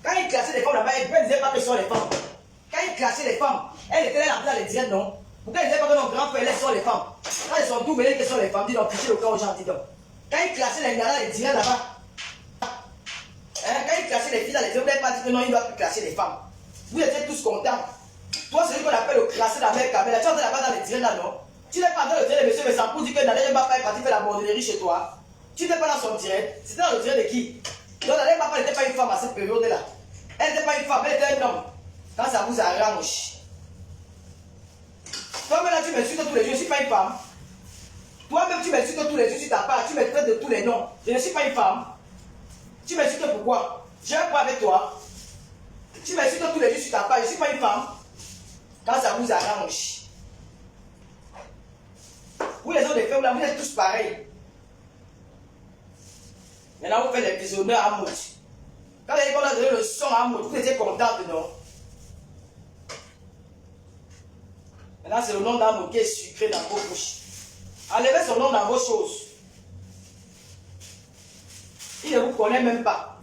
Quand il classait les femmes là-bas, il ne disait pas que ce sont les femmes. Quand il classait les femmes, elle était là dans les directs, non? Pourquoi il ne disait pas que nos grands frères sont les femmes? Quand ils sont tous venus que ce sont les femmes, dis donc, picher le corps aux gens, dis donc. Quand il classait les gars dans les directs là-bas, quand il classait les filles dans les directs, vous n'avez pas dit que non, il ne doit plus classer les femmes. Vous étiez tous contents. Toi, celui qu'on appelle le classer la mère Kamela, tu es là-bas dans les directs là, non? Tu n'es pas dans le direct de monsieur Messan pour dire que Nadège Mbapa est parti faire la bordellerie chez toi. Tu n'es pas dans son direct. C'était dans le direct de qui? Donc Nadège Mbapa n'était pas une femme à cette période-là. Elle n'était pas une femme, elle était un homme. Quand ça vous arrange. Toi-même, tu m'insultes tous les jours, je ne suis pas une femme. Toi-même, tu m'insultes tous les jours sur ta part, tu me traites de tous les noms. Je ne suis pas une femme. Tu m'insultes pourquoi? J'ai un point avec toi. Tu m'insultes tous les jours sur ta part, je ne suis pas une femme. Quand ça vous arrange. Vous les autres des femmes là, vous êtes tous pareils. Maintenant, vous faites les prisonniers à Mout. Quand vous avez donné le son à Mout, vous étiez contente, non? Maintenant, c'est le nom d'Amour qui est sucré dans vos bouches. Enlevez son nom dans vos choses. Il ne vous connaît même pas.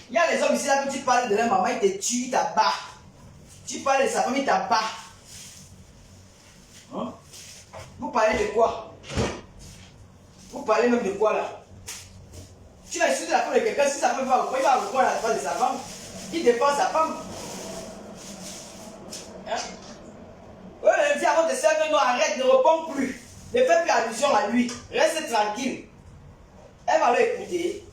Il y a les hommes ici là que tu parles de leur maman, ils te tuent, ils t'abattent. Tu parles de sa famille, ils t'abattent. Hein? Vous parlez de quoi? Vous parlez même de quoi là? Tu as insulté la femme de quelqu'un, si sa femme va il va reprendre la face de sa femme. Il défend sa femme. Hein? Eux, ils disent avant de se faire, non, arrête, ne réponds plus. Ne fais plus allusion à lui. Reste tranquille. Elle va l'écouter.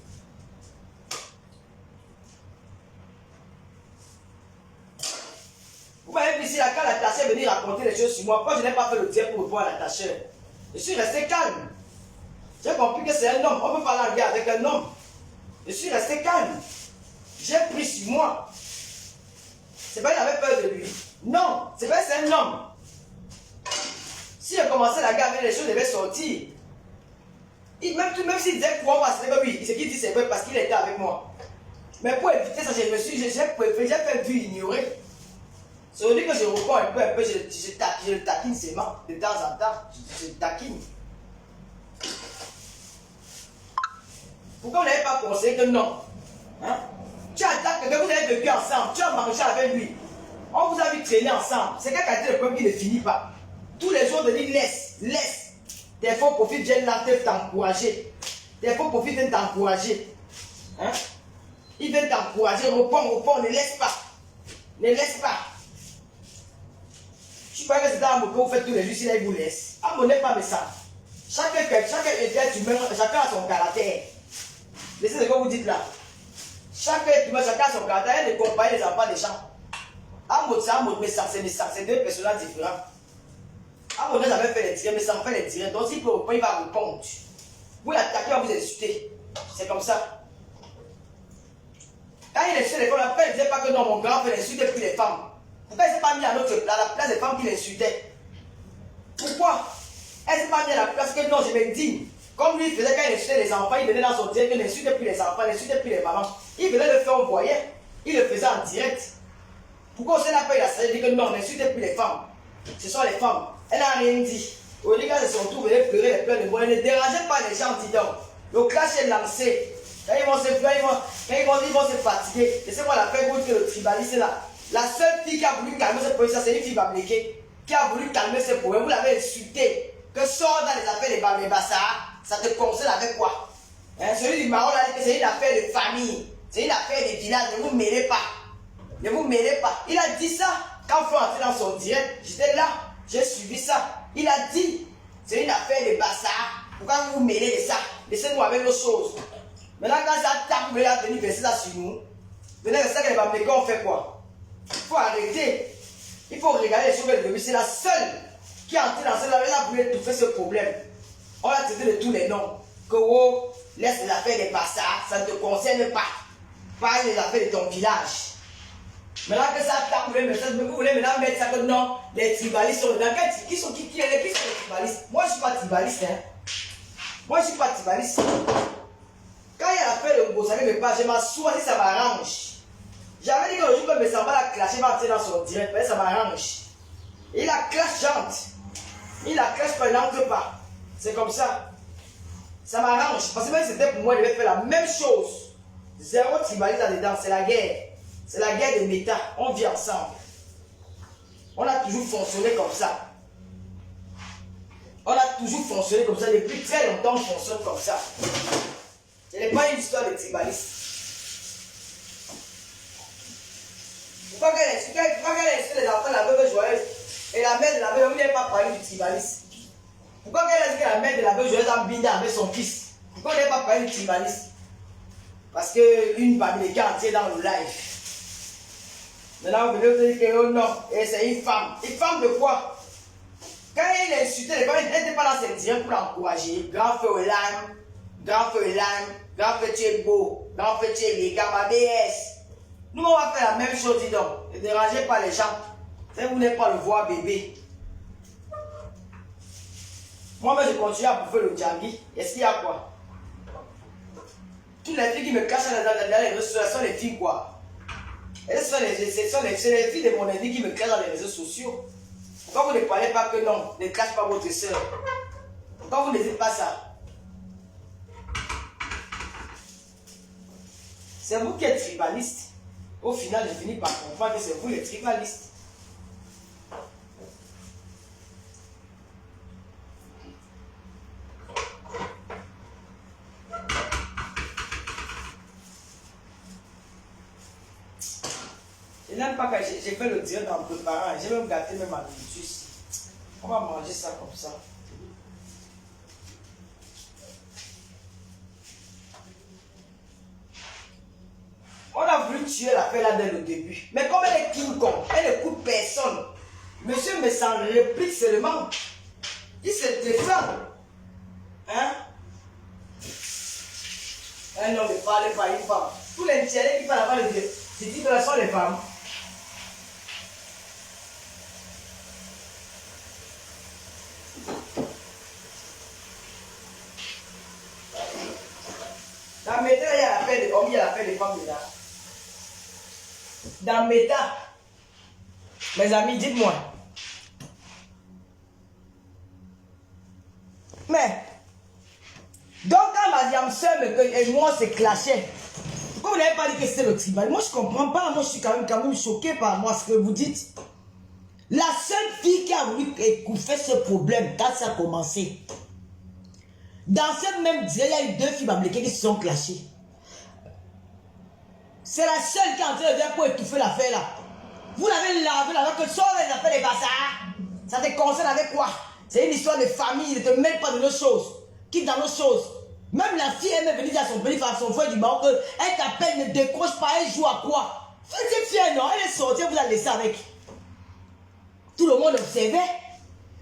Vous m'avez vu ici, là, quand la tâcheur est venue raconter les choses sur moi, pourquoi je n'ai pas fait le tir pour répondre à la tâcheur? Je suis resté calme. J'ai compris que c'est un homme. On peut parler en guerre avec un homme. Je suis resté calme. J'ai pris sur moi. C'est pas qu'il avait peur de lui. Non, c'est pas que c'est un homme. Si je commençais la guerre, les choses devaient sortir. Même s'il disait quoi, c'est que oui, ce qu'il dit c'est vrai parce qu'il était avec moi. Mais pour éviter ça, j'ai fait vu ignorer. C'est aujourd'hui que je reprends un peu, je le taquine seulement, de temps en temps, je le taquine. Pourquoi vous n'avez pas conseillé que non? Hein? Tu attaques quelqu'un, vous avez vécu ensemble, tu as mangé avec lui. On vous a vu traîner ensemble. C'est quelle qualité de peuple qui ne finit pas? Tous les jours de dire laisse. Des faux profits viennent là t'encourager. Des faux profits viennent t'encourager. Hein? Ils viennent t'encourager, reprends, ne laisse pas. Ne laisse pas. Je crois que c'est dans que vous faites tous les jours, s'il vous laisse. Ah, n'est pas ça. Chaque être humain, chacun a son caractère. Laissez ce que vous dites là. Chaque être humain, chacun a son caractère. Elle ne compare les enfants des gens. Amour, c'est Amour, mais ça, c'est deux personnages différents. Amour, j'avais fait les tirer, mais ça me fait les tirer. Donc, s'il peut répondre, il va répondre. Vous l'attaquez, il va vous insulter. C'est comme ça. Quand il insultait les femmes, après, il ne disait pas que non, mon grand frère insultait plus les femmes. Pourquoi elle ne s'est pas mis à la place des femmes qui l'insultaient? Pourquoi? Elle ne s'est pas mis à la place que non, je m'indigne. Comme lui, il faisait quand il insultait les enfants, il venait dans son direct, il n'insultait plus les enfants, il n'insultait plus les mamans. Il venait le faire, on voyait. Il le faisait en direct. Pourquoi on n'a pas eu la sagesse de dire que non, n'insultez plus les femmes? Ce sont les femmes. Elle n'a rien dit. Au lieu de son tour, venait pleurer les pleurs de bonheur. Ne dérangez pas les gens, dis donc. Le clash est lancé. Quand ils vont se fatiguer. Et c'est quoi la paix que le tribaliste est là? La seule fille qui a voulu calmer ce problème, c'est une fille babliquée, qui a voulu calmer ce problème. Vous l'avez insulté. Que sort dans les affaires des bassards, ça te concerne avec quoi? Hein? Celui du Maroc a dit que c'est une affaire de famille. C'est une affaire de village. Ne vous mêlez pas. Ne vous mêlez pas. Il a dit ça quand il faut entrer dans son direct. J'étais là. J'ai suivi ça. Il a dit c'est une affaire de bassards. Pourquoi vous vous mêlez de ça? Laissez-nous avec nos choses. Maintenant, quand ça tape, vous voulez venir verser ça sur nous. Venez verser ça que les Bamlékans ont fait quoi? Il faut arrêter. Il faut regarder les choses de lui. C'est la seule qui est entrée dans celle-là. Elle a voulu étouffer ce problème. On l'a traité de tous les noms. Que oh, laisse les affaires des bassards, ça ne te concerne pas. Pas les affaires de ton village. Maintenant que ça tape, vous voulez maintenant mettre ça que non, les tribalistes sont dedans. Qui sont les tribalistes? Moi je ne suis pas tribaliste. Hein. Moi je ne suis pas tribaliste. Quand il y a l'affaire de Bossari, je m'assois si ça m'arrange. J'avais dit que le jour que me semble la clasher, va entrer dans son direct, mais ça m'arrange. Et la clash chante. Il la cache pas, il n'entre pas. C'est comme ça. Ça m'arrange. Parce que même si c'était pour moi, il devait faire la même chose. Zéro tribalisme là-dedans, c'est la guerre. C'est la guerre des méta. On vit ensemble. On a toujours fonctionné comme ça. On a toujours fonctionné comme ça. Depuis très longtemps, on fonctionne comme ça. Ce n'est pas une histoire de tribalisme. Pourquoi qu'elle insulte les enfants de la veuve joyeuse et la mère de la veuve, vous n'avez pas parlé du tribalisme? Pourquoi qu'elle a dit que la mère de la veuve joyeuse a bindé avec son fils? Pourquoi vous n'avez pas parlé du tribalisme? Parce qu'une famille est entière dans le live. Maintenant, vous venez dire que oh non, et c'est une femme. Une femme de quoi? Quand il insultait les femmes, elle n'était pas là, c'est direct pour l'encourager. Grand feu et l'âme, grand feu et l'âme, grand feu tu es beau, grand feu tu es légal, ma BS. Nous, on va faire la même chose, dis donc. Ne dérangez pas les gens. Si vous n'êtes pas le voir bébé. Moi-même, je continue à bouffer le djambi. Est-ce qu'il y a quoi? Toutes les filles qui me cachent dans les réseaux sociaux, ce sont les filles quoi? C'est les filles de mon ami qui me cachent dans les réseaux sociaux. Pourquoi vous ne parlez pas que non? Ne cache pas votre soeur. Pourquoi vous ne dites pas ça? C'est vous qui êtes tribaliste. Au final, je finis par comprendre que c'est vous les tribalistes. Je n'aime pas quand j'ai fait le direct en préparant. J'ai même gâté même ma nourriture ici. On va manger ça comme ça. On a voulu tuer la paix là dès le début. Mais comme elle est King Kong, elle n'écoute personne. Monsieur me s'en réplique seulement. Il se défend. Hein? Un homme ne parle pas une femme. Tous les intérêts qui parlent avant le Dieu, c'est dit que ce sont les femmes. Dans Méta, il y a l'affaire des hommes, il y a l'affaire des femmes dedans. Dans Méta, mes amis, dites-moi. Mais, donc quand Mariam Seul et moi se clashaient, pourquoi vous n'avez pas dit que c'est le tribal? Moi je ne comprends pas, moi je suis quand même choqué par moi ce que vous dites. La seule fille qui a voulu écouffer ce problème quand ça a commencé, dans cette même dizaine, il y a eu 2 filles américaines qui se sont clashées. C'est la seule qui est en train de venir pour étouffer l'affaire là. Vous l'avez lavé là, que sur les affaires des bazars. Ça te concerne avec quoi? C'est une histoire de famille, ne te mêle pas de nos choses. Quitte dans nos choses. Même la fille, elle est venue dire à son petit, à son frère du Maroc, elle t'appelle, ne décroche pas, elle joue à quoi? Faites fière, non? Elle est sortie, vous la laissez avec. Tout le monde observait.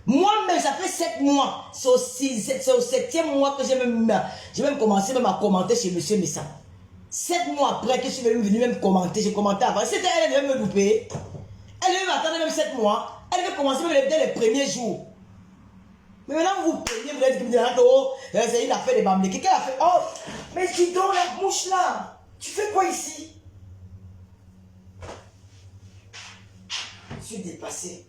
Moi-même, ça fait 7 mois. C'est au 7e mois que j'ai même commencé même à commenter chez Monsieur Messa. 7 mois après que je suis venu même commenter, j'ai commenté avant. C'était elle, elle devait me louper. Elle devait m'attendre même 7 mois. Elle devait commencer même dès les premiers jours. Mais maintenant, vous prenez, vous êtes dit, oh, c'est une affaire de Bamlé. Quelqu'un a fait, oh, mais tu donnes la mouche là. Tu fais quoi ici? Je suis dépassé.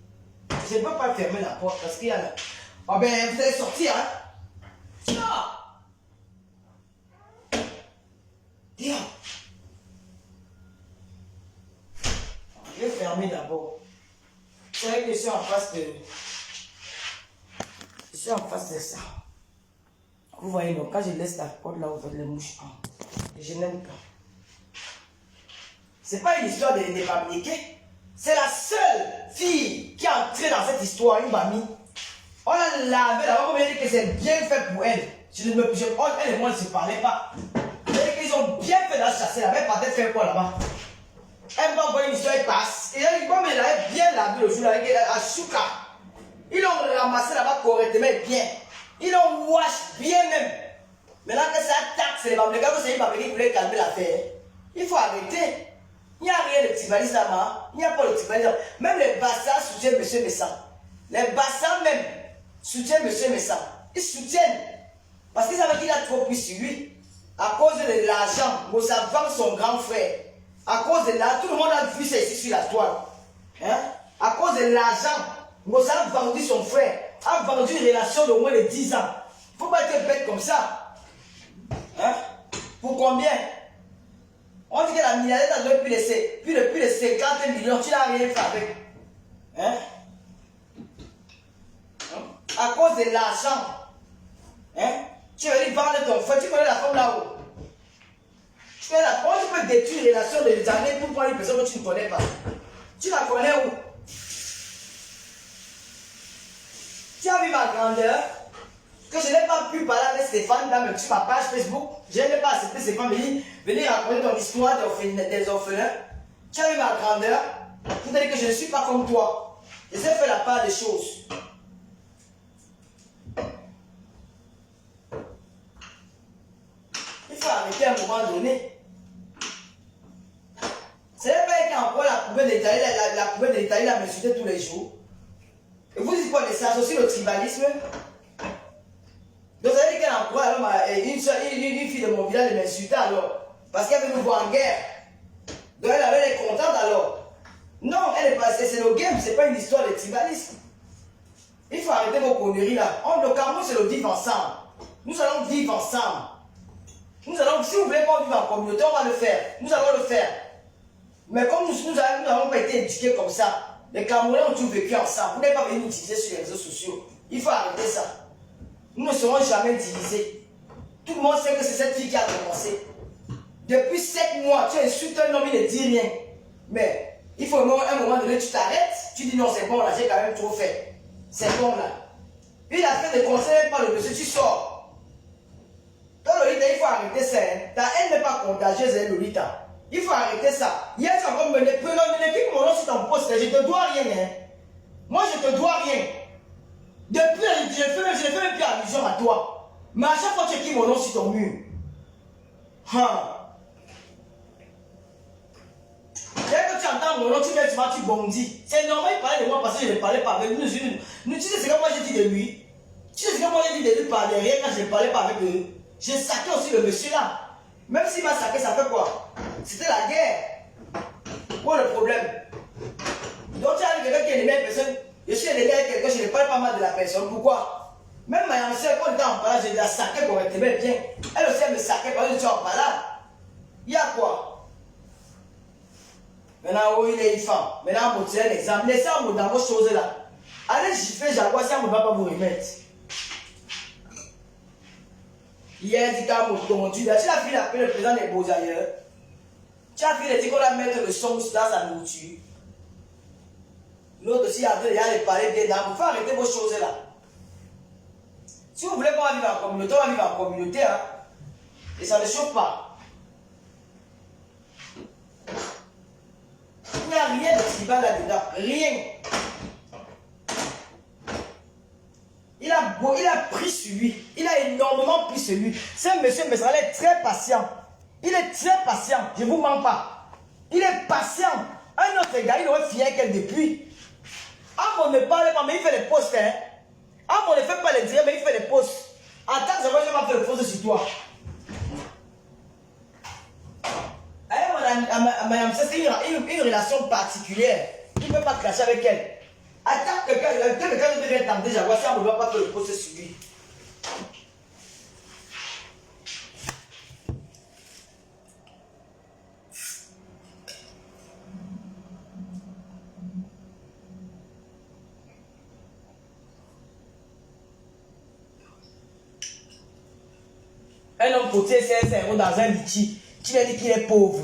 Je ne peux pas fermer la porte parce qu'il y a là. Oh ben, vous allez sortir, hein? Tiens! Tiens! Je vais fermer d'abord. C'est vrai que je suis en face de... Je suis en face de ça. Vous voyez, donc quand je laisse la porte là, vous faites les mouches. Je n'aime pas. C'est pas une histoire de m'appliquer. C'est la seule fille qui est entrée dans cette histoire, une mamie. On a lavé là, on m'a dit que c'est bien fait pour elle. Elle et moi ne se parlaient pas. Ils ont bien fait la chasser là, mais peut-être faire quoi là-bas. Elle m'a envoyé une histoire, elle passe. Et elle, comme elle avait bien lavé le jour là, avec la chouka. Ils l'ont ramassé là-bas correctement bien. Ils l'ont wash bien même. Maintenant que ça attaque, c'est les mamans. Les gars, c'est une maman qui voulait calmer l'affaire. Il faut arrêter. Il n'y a rien de tribalisme là-bas. Il n'y a pas de tribalisme. Même les bassins soutiennent M. Messa. Les bassins même soutiennent M. Messa. Ils soutiennent. Parce qu'ils savaient qu'il a trop pris sur lui. À cause de l'argent, Moussa vend son grand frère. À cause de l'argent, tout le monde a vu ça ici sur la toile. Hein? À cause de l'argent, Mossa a vendu son frère, a vendu une relation de moins de 10 ans. Il ne faut pas être bête comme ça. Hein? Pour combien? On dit que la milliardaire a donné plus de 50 millions, tu n'as rien fait avec. Hein? À cause de l'argent. Hein? Tu veux aller vendre ton frère, tu connais la femme là-haut. Comment tu peux détruire une relation des années pour prendre une personne que tu ne connais pas? Tu la connais où? Tu as vu ma grandeur? Que je n'ai pas pu parler avec Stéphane sur ma page Facebook. Je n'ai pas accepté Stéphane venir raconter ton histoire des orphelins. Tu as vu ma grandeur? Pour te dire que je ne suis pas comme toi. Je sais faire la part des choses. Il faut arrêter à un moment donné. Ce n'est pas qu'il emploie la poubelle de l'Italie, la m'insulter tous les jours. Et vous dites quoi, mais ça associe le tribalisme? Donc ça veut dire qu'elle emploie alors une fille de mon village de m'insulter alors. Parce qu'elle veut nous voir en guerre. Donc elle est contente alors. Non, elle est pas, c'est le game, c'est pas une histoire de tribalisme. Il faut arrêter vos conneries là. Le Cameroun c'est le vivre ensemble. Nous allons vivre ensemble. Si vous voulez pas vivre en communauté, on va le faire. Nous allons le faire. Mais comme nous n'avons pas été éduqués comme ça, les Camerounais ont tous vécu ensemble. Vous n'êtes pas venu nous utiliser sur les réseaux sociaux. Il faut arrêter ça. Nous ne serons jamais divisés. Tout le monde sait que c'est cette fille qui a commencé. Depuis 7 mois, tu insultes un homme, il ne dit rien. Mais il faut un moment donné, tu t'arrêtes. Tu dis non, c'est bon là, j'ai quand même trop fait. C'est bon là. Il a fait des conseils par le dessus, tu sors. Toi, Lolita, il faut arrêter ça. Hein. Ta haine n'est pas contagieuse, hein, Lolita. Il faut arrêter ça. Hier, tu as encore mené. Depuis que mon nom sur ton poste, je ne te dois rien. Hein. Moi, je ne te dois rien. Depuis, je ne fais même plus allusion à toi. Mais à chaque fois, tu écris mon nom sur ton mur. Dès que tu entends mon nom, tu bondis. C'est normal, il parlait de moi parce que je ne parlais pas avec lui. Tu sais ce que moi j'ai dit de lui. Tu sais ce que moi j'ai dit de lui par derrière quand je ne parlais pas avec lui. J'ai saqué aussi le monsieur là. Même s'il m'a saqué, ça fait quoi? C'était la guerre. Quoi le problème? Donc tu as quelqu'un qui est aimé personne. Je suis aimé avec quelqu'un, je ne parle pas mal de la personne. Pourquoi? Même ma ancienne, quand on était en parlant, je la saquais correctement bien. Elle aussi, elle me saquait parce que je suis en parlant. Il y a quoi? Maintenant, oh, il est une femme. Maintenant, on tire un exemple. Laissez-moi dans vos choses là. Allez gifler Jaguar, ça ne va pas vous remettre. Hier, dit qu'à mon tu as vu le président des beaux ailleurs. Tu as vu les dit qu'on va mettre le son dans sa nourriture. L'autre aussi a dit, il y a les palais des dames. Il faut arrêter vos choses là. Si vous voulez qu'on va vivre en communauté, on va vivre en communauté. Hein? Et ça ne chauffe pas. Il n'y a rien de tribal là-dedans. Rien. Il a pris sur lui. Il a énormément pris sur lui. Ce monsieur Messala est très patient. Il est très patient. Je ne vous mens pas. Il est patient. Un autre gars, il aurait fier qu'elle depuis. On ne parle pas, mais il fait les posts. Hein. On ne fait pas les dire, mais il fait les posts. En tant que je vais faire les posts sur toi. Madame, c'est une relation particulière. Il ne peut pas clasher avec elle. Attends, quelqu'un devrait t'entendre déjà. Voici, on ne doit pas faire le poste sur lui. Un homme potier, c'est un héros dans un litchi. Tu lui as dit qu'il est pauvre.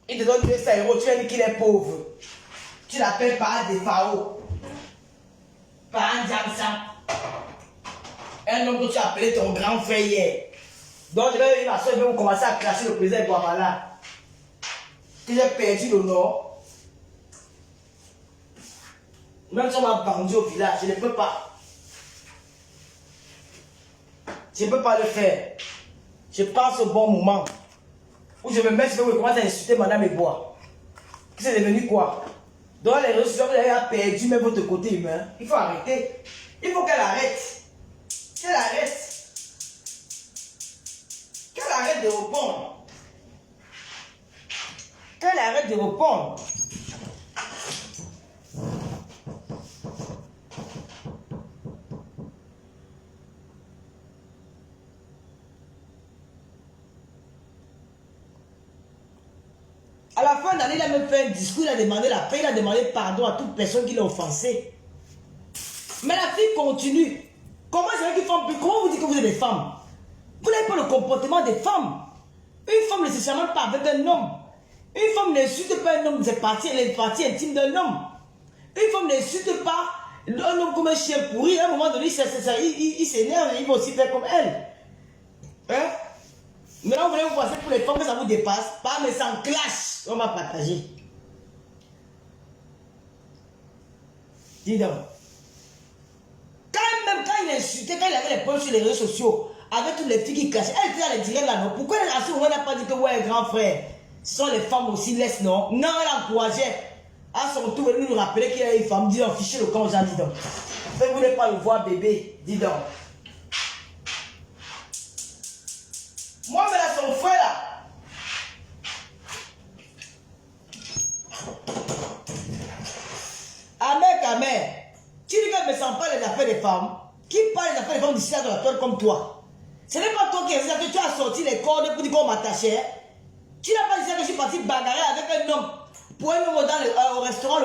Il te donne 200 euros, tu lui as dit qu'il est pauvre. Tu l'appelles par des FAO. Par un Jamsan. Un homme que tu as appelé ton grand frère hier. Donc je vais venir ma soeur, je vais vous commencer à clasher le président de Guamala. Que j'ai perdu le nord. Même si on m'a vendu au village, je ne peux pas. Je ne peux pas le faire. Je pense au bon moment. Où je me mets, je vais commencer à insulter madame Ebois. C'est devenu quoi? Dans les réseaux sociaux, vous avez perdu même votre côté humain. Il faut arrêter. Il faut qu'elle arrête. Qu'elle arrête. Qu'elle arrête de répondre. Qu'elle arrête de répondre. la fin d'année, il a même fait un discours, il a demandé la paix, il a demandé pardon à toute personne qui l'a offensé. Mais la fille continue. Comment vous dites que vous êtes des femmes? Vous n'avez pas le comportement des femmes. Une femme ne se chamaille pas avec un homme. Une femme n'insulte pas un homme, c'est les parties intimes d'un homme. Une femme n'insulte pas un homme comme un chien pourri. À un moment donné, il s'énerve et il va aussi faire comme elle. Hein? Maintenant, vous voulez vous passer pour les femmes que ça vous dépasse. Pas, mais sans clash. On va partager. Dis donc. Quand il insultait, quand il avait les points sur les réseaux sociaux, avec toutes les filles qui clashaient, elle était à les directs là, non? Pourquoi à ce moment n'a pas dit que ouais, grand frère, ce sont les femmes aussi, laisse, non? Non, elle encourageait. À son tour, elle nous rappelait qu'il y a une femme, dit donc, fichez le camp, j'en dis donc. Vous ne voulez pas le voir, bébé, dis donc. Moi, mais là, son frère là. Amen. Tu dis qu'elle ne sent pas les affaires des femmes. Qui parle des affaires des femmes d'ici là dans la toile comme toi? Ce n'est pas toi qui que tu as sorti les cordes pour dire qu'on m'attachait. Tu n'as pas dit que je suis parti bagarrer avec un homme. Pour un homme au restaurant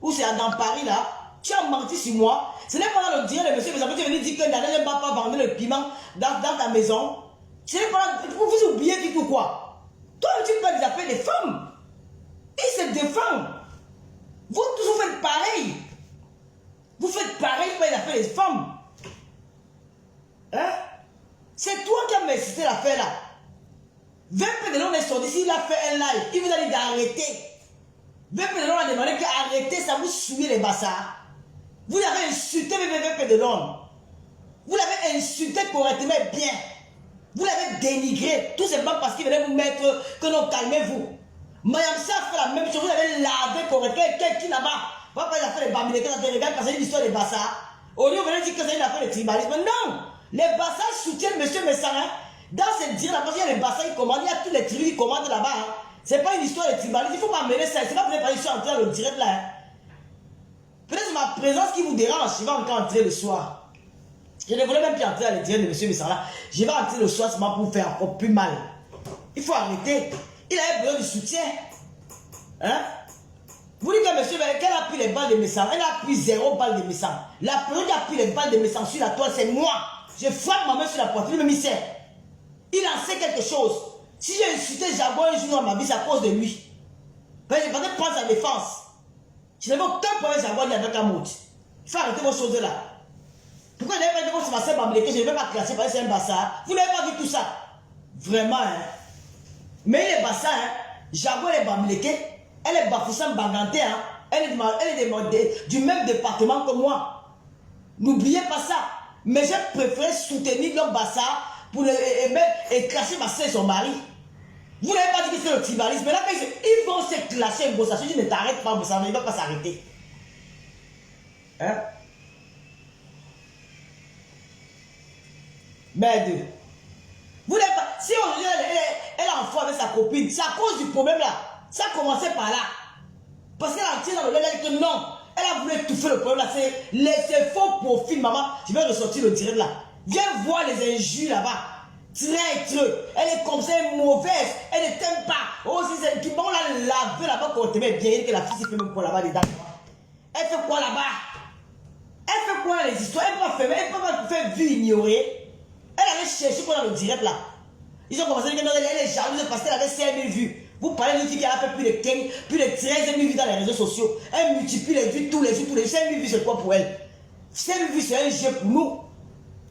où c'est dans Paris là. Tu as menti sur moi. Ce n'est pas dans le dire de monsieur, mais ça veut dire que Nadal ne va pas vendre le piment dans ta maison. Ce n'est pas là. Vous oubliez tout quoi? Toi, tu parles des affaires des femmes. Il se défend. Vous tous vous faites pareil. Vous faites pareil pour les affaires des femmes. Hein? C'est toi qui as mérité l'affaire là. 20 Pédélon est sorti ici, il a fait un live. Il vous a dit d'arrêter. 20 Pédélon a demandé qu'arrêtez, ça vous souille les bassards. Vous l'avez insulté 20 Pédélon. Vous l'avez insulté correctement bien. Vous l'avez dénigré. Tout simplement parce qu'il venait vous mettre que non, calmez-vous. Mayam Sa a fait la même chose. Vous l'avez lavé correctement. Quelqu'un là-bas va pas faire les bambilés quand tu regardes parce que c'est une histoire des bassards. Au lieu de dire que c'est une affaire de tribalisme. Non! Les bassards soutiennent M. Messara. Dans cette dire là-bas, il y a les bassards qui commandent, il y a tous les tribus qui commandent là-bas. Hein. Ce n'est pas une histoire de tribalisme. Il ne faut pas mêler ça. C'est pas pour que je suis entré dans le direct là. Hein. Peut-être c'est ma présence qui vous dérange. Je vais encore entrer le soir. Je ne voulais même plus entrer dans le direct de M. Messara. Je vais entrer le soir seulement pour faire encore plus mal. Il faut arrêter. Il avait besoin de soutien. Hein? Vous dites que monsieur, qu'elle a pris les balles de Messara. Elle a pris 0 balles de Messara. La personne qui a pris les balles de Messara sur la toile, c'est moi. Je frappe ma main sur la poitrine, le misère. Il en sait quelque chose. Si j'ai insulté Jaguar un jour dans ma vie, c'est à cause de lui. Ben, j'ai pas de prendre sa défense. Je n'avais aucun problème Jaguar ni avec Amout. Il faut arrêter vos choses là. Pourquoi vous n'avez pas dit que c'est ma sœur, je ne vais pas classer parce que c'est un bassard. Vous n'avez pas vu tout ça. Vraiment, hein. Mais il est bassard, hein. Jaguar est bamléqué. Elle est Bafoussam Banganté, hein. Elle est du même département que moi. N'oubliez pas ça. Mais j'ai préféré soutenir l'homme Bassa pour et clasher ma soeur et son mari. Vous n'avez pas dit que c'est le tribalisme. Mais là, ils vont se clasher une bossation. Je ne t'arrête pas, mais ça ne va pas s'arrêter. Hein? Merde. Vous n'avez pas. Si aujourd'hui elle est en foi avec sa copine, c'est à cause du problème là. Ça a commencé par là. Parce qu'elle a tiré dans le lait, elle a dit que non. Elle a voulu étouffer le problème là. C'est faux profil, maman. Je vais ressortir le direct là. Viens voir les injures là-bas. Traître. Elle est comme ça, elle est mauvaise. Elle ne t'aime pas. Oh, c'est qui vont la laver là-bas quand on te met bien. Que la fille s'est fait même quoi là-bas dedans. Elle fait quoi là-bas? Elle fait quoi dans les histoires? Elle ne peut pas faire vue ignorer. Elle avait cherché quoi dans le direct là. Ils ont commencé à dire que elle est jalouse parce qu'elle avait 5000 vues. Vous parlez d'une fille qui a fait plus de 13 000 vues dans les réseaux sociaux. Elle multiplie les vues tous les jours. 5 000 vues, c'est quoi pour elle? 5 000 vues, c'est un jeu pour nous.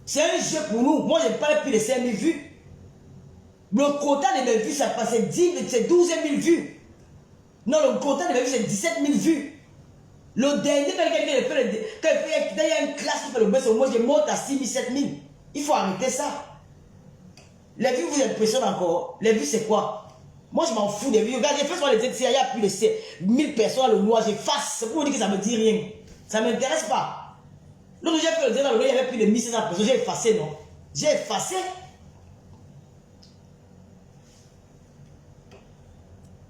C'est un jeu pour nous. Moi, je n'ai pas plus de 5 000 vues. Le quota de mes vues, ça passait 12 000 vues. Non, le quota de mes vues, c'est 17 000 vues. Le dernier, quand il y a une classe qui fait le buzz, moi, je monte à 6 000, 7 000. Il faut arrêter ça. Les vues vous impressionnent encore. Les vues, c'est quoi? Moi, je m'en fous des vues. Regarde, j'ai fait sur les il y a plus de 1000 personnes dans le noir. J'efface. C'est pour vous dire que ça ne me dit rien. Ça ne m'intéresse pas. L'autre, j'ai fait le dire dans le noir, il y avait plus de 1500 personnes. J'ai effacé, non? J'ai effacé.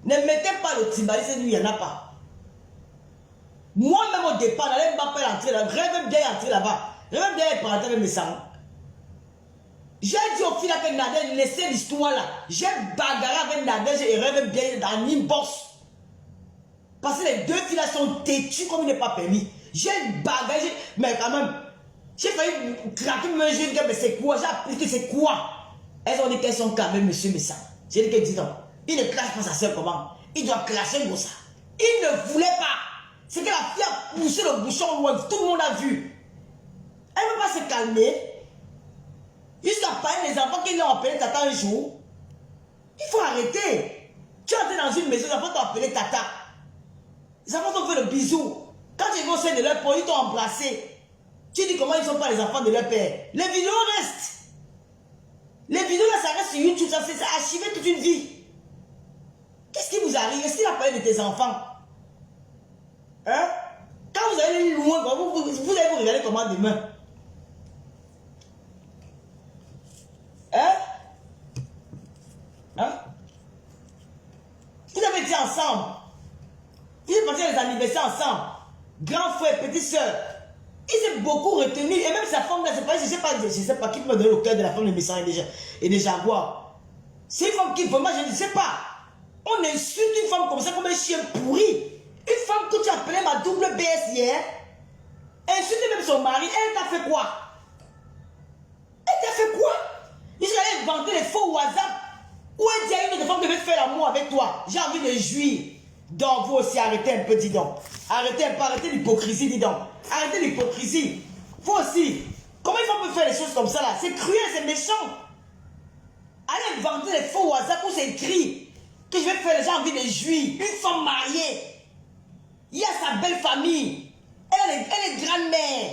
Ne mettez pas le tribalisme, lui, il n'y en a pas. Moi-même, au départ, je n'allais pas entrer là. Rêve bien entrer là-bas. Rêve bien être avec mes sangs. J'ai dit au fil avec Nadège, laissez l'histoire là. J'ai bagarré avec Nadège et rêve bien dans l'inbox. Parce que les deux filles là sont têtues comme il n'est pas permis. J'ai bagagé, mais quand même, j'ai failli craquer mes yeux, mais c'est quoi? J'ai appris que c'est quoi? Elles ont dit qu'elles sont quand même monsieur Messa. J'ai dit que dis donc, il ne clash pas sa soeur comment? Il doit clasher comme ça. Il ne voulait pas. C'est que la fille a poussé le bouchon loin, tout le monde a vu. Elle ne veut pas se calmer. Jusqu'à parler les enfants qui l'ont appelé Tata un jour. Il faut arrêter. Tu es entré dans une maison, les enfants t'ont appelé Tata. Les enfants t'ont fait le bisou. Quand ils vont au de leur père, ils t'ont embrassé. Tu dis comment ils ne sont pas les enfants de leur père. Les vidéos restent. Les vidéos là, ça reste sur YouTube, ça c'est archivé toute une vie. Qu'est-ce qui vous arrive? Est-ce qu'il a parlé de tes enfants? Hein? Quand vous allez loin, vous allez vous regarder comment demain? Hein? Hein? Vous avez été ensemble. Vous êtes partis à les anniversaires ensemble. Grand frère, petite soeur. Il s'est beaucoup retenu. Et même sa femme là, c'est pas, je sais pas qui peut me donner le cœur de la femme de Messa et des Jaguars. C'est une femme qui, vraiment, je ne sais pas. On insulte une femme comme ça, comme un chien pourri. Une femme que tu appelais ma double BS hier. Insulte même son mari. Elle t'a fait quoi? Elle t'a fait quoi? Ils allaient inventer les faux WhatsApp. Où elle dit à une autre femme devait faire l'amour avec toi. J'ai envie de jouir. Donc vous aussi arrêtez un peu, dis donc. Arrêtez un peu, arrêtez l'hypocrisie, dis donc. Arrêtez l'hypocrisie. Vous aussi. Comment une femme peut faire des choses comme ça là? C'est cruel, c'est méchant. Allez inventer les faux WhatsApp où c'est écrit que je vais faire, j'ai envie de jouir. Une femme mariée. Il y a sa belle famille. Elle est grand-mère.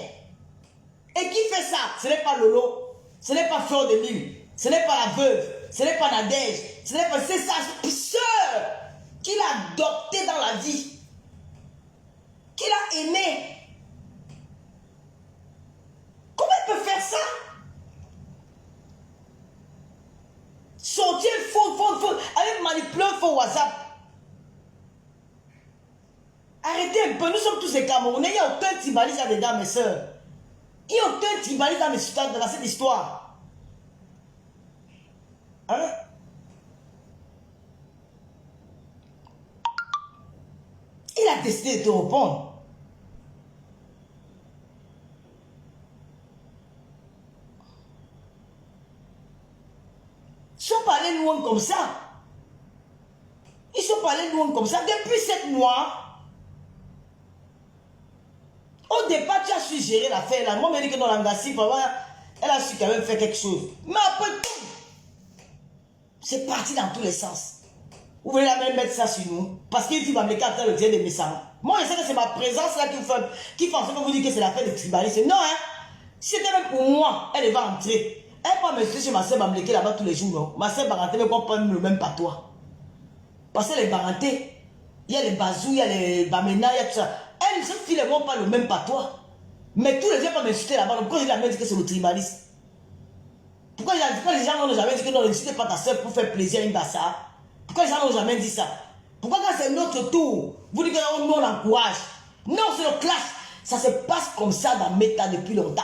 Et qui fait ça? Ce n'est pas Lolo. Ce n'est pas Fleur de Lille. Ce n'est pas la veuve. Ce n'est pas Nadège. Ce n'est pas... C'est sa soeur qu'il a adoptée dans la vie. Qu'il a aimée. Comment elle peut faire ça? Sortir faux. Allez manipuler un faux WhatsApp. Arrêtez un peu, nous sommes tous des Camerounais. Il n'y a aucun tibalise là-dedans, mes soeurs. Il n'y a aucun tibalise dans cette histoire. Hein? Il a décidé de te répondre. Ils sont pas allés loin comme ça. Ils sont pas allés loin comme ça. Depuis 7 mois, au départ, tu as su gérer l'affaire là. Moi, je me dis que dans l'angassif, elle a su quand même faire quelque chose. Mais après tout, c'est parti dans tous les sens. Vous voulez la même mettre ça sur nous? Parce qu'il dit, le cas le dire de Messa. Moi, je sais que c'est ma présence là qui fait en sorte que vous dites que c'est l'affaire de tribalisme. Non, hein? Si c'était même pour moi, elle va entrer. Elle va me laisser chez ma soeur Bamléké là-bas tous les jours. Non? Ma soeur Baranté ne comprend pas le même patois. Parce que les Baranté, il y a les Bazou, il y a les Bamena, il y a tout ça. Elle, cette fille, elles n'ont pas le même patois. Mais tous les gens peuvent m'insulter là-bas. Pourquoi il a même dit que c'est le tribalisme? Pourquoi les gens n'ont jamais dit que non, n'insultez pas ta soeur pour faire plaisir à une bassa? Pourquoi les gens n'ont jamais dit ça? Pourquoi quand c'est notre tour, vous dites que non, on l'encourage? Non, c'est le clash. Ça se passe comme ça dans Meta depuis longtemps.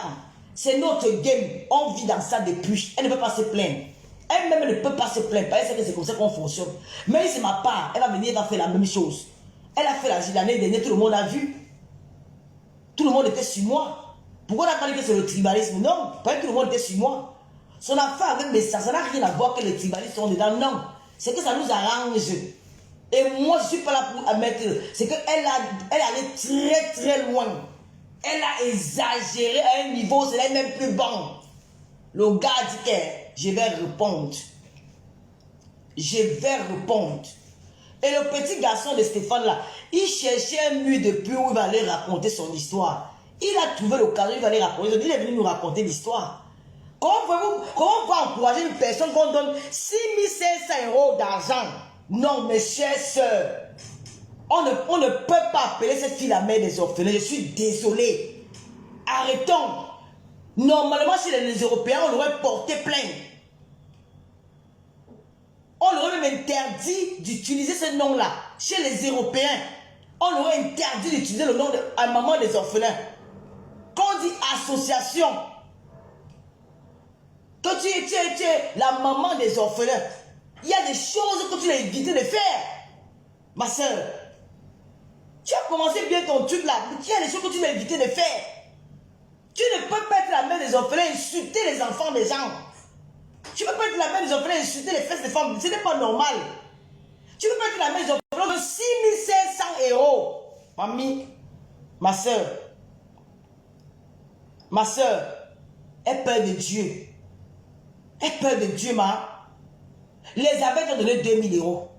C'est notre game. On vit dans ça depuis. Elle ne peut pas se plaindre. Elle-même ne peut pas se plaindre. Parce que c'est comme ça qu'on fonctionne. Mais c'est ma part. Elle va venir, elle va faire la même chose. Elle a fait l'année dernière, tout le monde a vu. Tout le monde était sur moi. Pourquoi on n'a pas dit que c'est le tribalisme? Non, parce que tout le monde était sur moi. Son affaire avec Messa, ça n'a rien à voir que les tribalistes sont dedans. Non, c'est que ça nous arrange. Et moi, je ne suis pas là pour admettre. C'est qu'elle elle allait très très loin. Elle a exagéré à un niveau, c'est même plus bon. Le gars dit que je vais répondre. Je vais répondre. Et le petit garçon de Stéphane là, il cherchait un mur depuis où il va aller raconter son histoire. Il a trouvé l'occasion, il va aller raconter. Il est venu nous raconter l'histoire. Comment on va encourager une personne qu'on donne 6 500 € d'argent? Non, mes chères sœurs, on ne peut pas appeler cette fille la mère des orphelins. Je suis désolé. Arrêtons. Normalement, chez les Européens, on aurait porté plainte. On aurait même interdit d'utiliser ce nom-là. Chez les Européens, on aurait interdit d'utiliser le nom de la maman des orphelins. Quand on dit association, quand tu es la maman des orphelins, il y a des choses que tu as évité de faire. Ma soeur, Tu as commencé bien ton truc là. Il y a des choses que tu dois éviter de faire. Tu ne peux pas être la mère des orphelins, insulter les enfants des gens. Tu ne peux pas être la mère des orphelins, insulter les fesses des femmes. Ce n'est pas normal. Tu ne peux pas être la mère des orphelins de 6500 euros. Mamie, ma soeur, aie peur de Dieu. Aie peur de Dieu, ma. Les aveugles t'ont donné 2000 euros.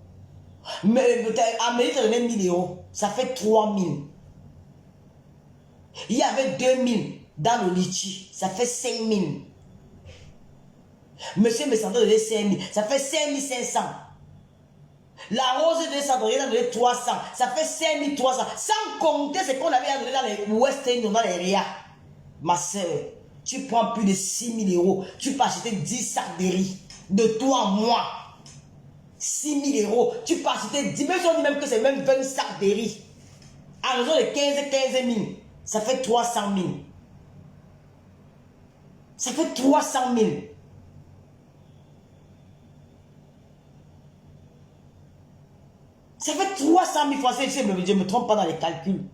Mais Amélie t'a donné 1000 euros. Ça fait 3000. Il y avait 2000 dans le litchi. Ça fait 5000. Monsieur me sentait donner 5000. Ça fait 5500. La rose de Saint-Henri a donné 300. Ça fait 5300. Sans compter ce qu'on avait donné dans les West Indies, dans les RIA. Ma soeur, tu prends plus de 6000 euros. Tu peux acheter 10 sacs de riz. De toi à moi. 6000 euros. Tu peux acheter 10 000. On dit même que c'est même 20 sacs de riz. À raison de 15 000. Ça fait 300 000. Ça fait 300 000. Ça fait 300 000 francs. Je ne me trompe pas dans les calculs.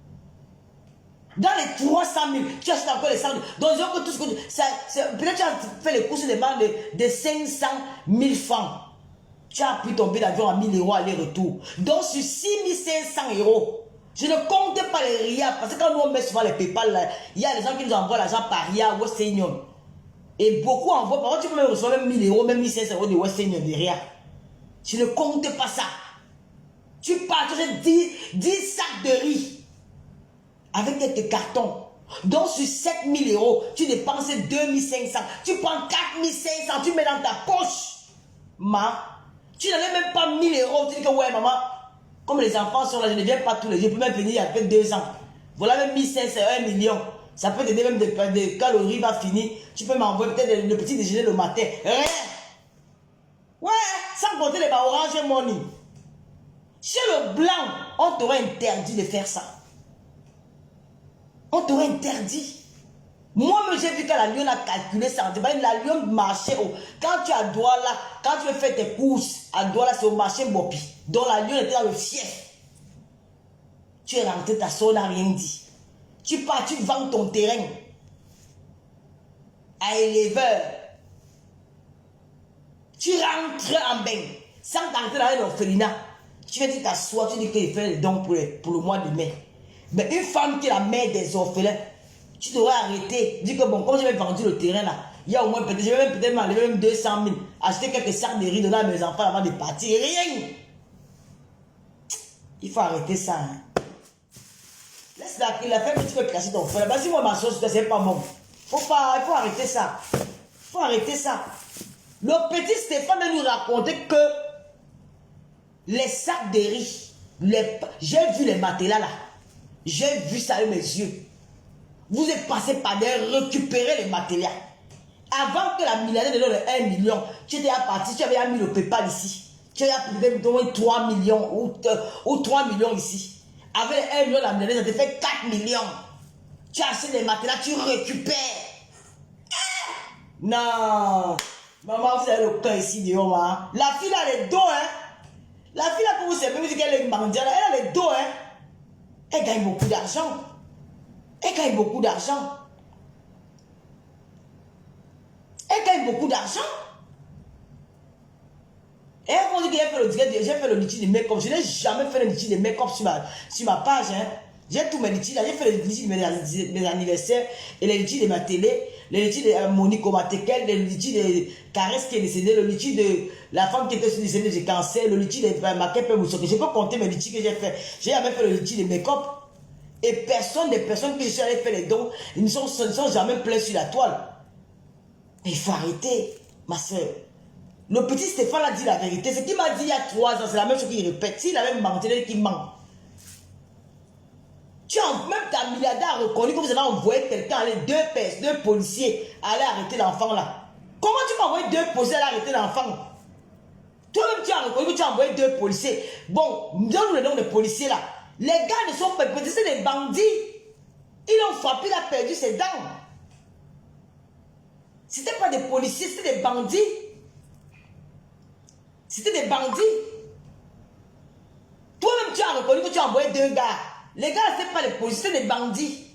Dans les 300 000, tu achètes encore les sacs. Donc, que tout ce que peut-être tu as fait les courses de 500 000 francs. Tu as pris ton billet d'avion à 1000 euros aller-retour. Donc, sur 6500 euros, je ne compte pas les RIA. Parce que quand nous on met souvent les PayPal, là, il y a des gens qui nous envoient l'argent par RIA, West Union. Et beaucoup envoient. Par contre, tu peux même recevoir même 1000 euros, même 1500 euros de West Union de RIA. Je ne compte pas ça. Tu pars, tu achètes 10 sacs de riz avec quelques cartons. Donc, sur 7000 euros, tu dépenses 2500. Tu prends 4500, tu mets dans ta poche. Tu n'en as même pas 1000 euros. Tu dis que ouais, maman, comme les enfants sont là, je ne viens pas tous les jours. Je peux même venir il y a peut-être 2 ans. Voilà même 1500, 1 million. Ça peut t'aider même de calories va finir. Tu peux m'envoyer peut-être le petit déjeuner le matin. Rien. Ouais, sans compter les orange money. Chez le blanc, on t'aurait interdit de faire ça. On t'aurait interdit. Moi-même, j'ai vu que la lionne a calculé ça. La lionne marchait. Quand tu as Douala, quand tu veux faire tes courses à Douala, c'est au marché Bopi. Donc la lionne était dans le fief. Tu es rentré, ta soeur n'a rien dit. Tu pars, tu vends ton terrain à éleveur. Tu rentres en bain sans t'entrer dans l'orphelinat. Tu vas dire t'asseoir, tu dis qu'il fait les dons pour le mois de mai. Mais une femme qui est la mère des orphelins, tu devrais arrêter. Dis que bon, comme j'avais vendu le terrain là, il y a au moins peut-être, je vais peut-être m'enlever même 200 000, acheter quelques sacs de riz, donner à mes enfants avant de partir. Rien. Il faut arrêter ça. Hein. Laisse la femme que tu peux classer ton frère. Vas-y, moi, ma sauce, c'est pas bon. Il faut arrêter ça. Il faut arrêter ça. Le petit Stéphane va nous raconter que les sacs de riz, j'ai vu les matelas là. J'ai vu ça avec mes yeux. Vous êtes passé par derrière récupérer les matelas. Avant que la milliardaire donne 1 million, tu étais parti, tu avais mis le PayPal ici. Tu avais donné 3 millions ou 3 millions ici. Avec 1 million, la milliardaire, ça te fait 4 millions. Tu achètes des matelas, tu récupères. Non. Maman, vous avez le cœur ici, dehors, hein. La fille a les dos, hein. La fille là, pour vous savez, vous dites qu'elle est mondiale, elle a les dos, hein. Elle gagne beaucoup d'argent. Elle gagne beaucoup d'argent. Elle gagne beaucoup d'argent. Et elle m'a dit que j'ai fait le litige de make-up. Je n'ai jamais fait le litige de make-up sur ma page. Hein. J'ai tous mes litiges. J'ai fait le litige de mes anniversaires et les litiges de ma télé. Les litiges de Monique Omatekel, les litiges de Caresse qui est décédée, le litige de la femme qui était décédée de cancer, le litige de Makepe Moussoke. Je peux compter mes litiges que j'ai fait. J'ai jamais fait le litige de make-up. Et personne, des personnes qui sont allées faire les dons, ils ne sont jamais pleins sur la toile. Mais il faut arrêter, ma soeur. Le petit Stéphane a dit la vérité. Ce qu'il m'a dit il y a 3 ans, c'est la même chose qu'il répète. S'il avait menti, il ment. Même ta milliardaire a reconnu que vous avez envoyé quelqu'un, deux policiers, aller arrêter l'enfant là. Comment tu m'as envoyé 2 policiers aller arrêter l'enfant? Toi-même, tu as reconnu que tu as envoyé 2 policiers. Bon, donne-nous le nom des policiers là. Les gars ne sont pas petits, c'est des bandits. Ils l'ont frappé, il a perdu ses dents. C'était pas des policiers, c'était des bandits. C'était des bandits. Toi-même, tu as reconnu que tu as envoyé 2 gars. Les gars, c'est pas les policiers, c'est des bandits.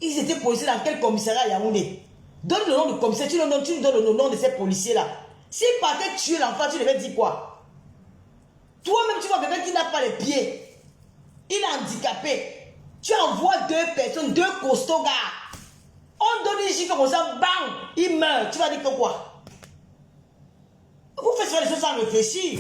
Ils étaient policiers dans quel commissariat à Yaoundé? Donne le nom du commissaire, tu donnes le nom de ces policiers-là. S'ils partaient tuer l'enfant, tu devais dire quoi? Toi-même, tu vois quelqu'un qui n'a pas les pieds. Il est handicapé. Tu envoies 2 personnes, 2 costauds gars. On donne une gifle comme ça, bang, il meurt. Tu vas dire que quoi? Vous faites faire les choses sans réfléchir.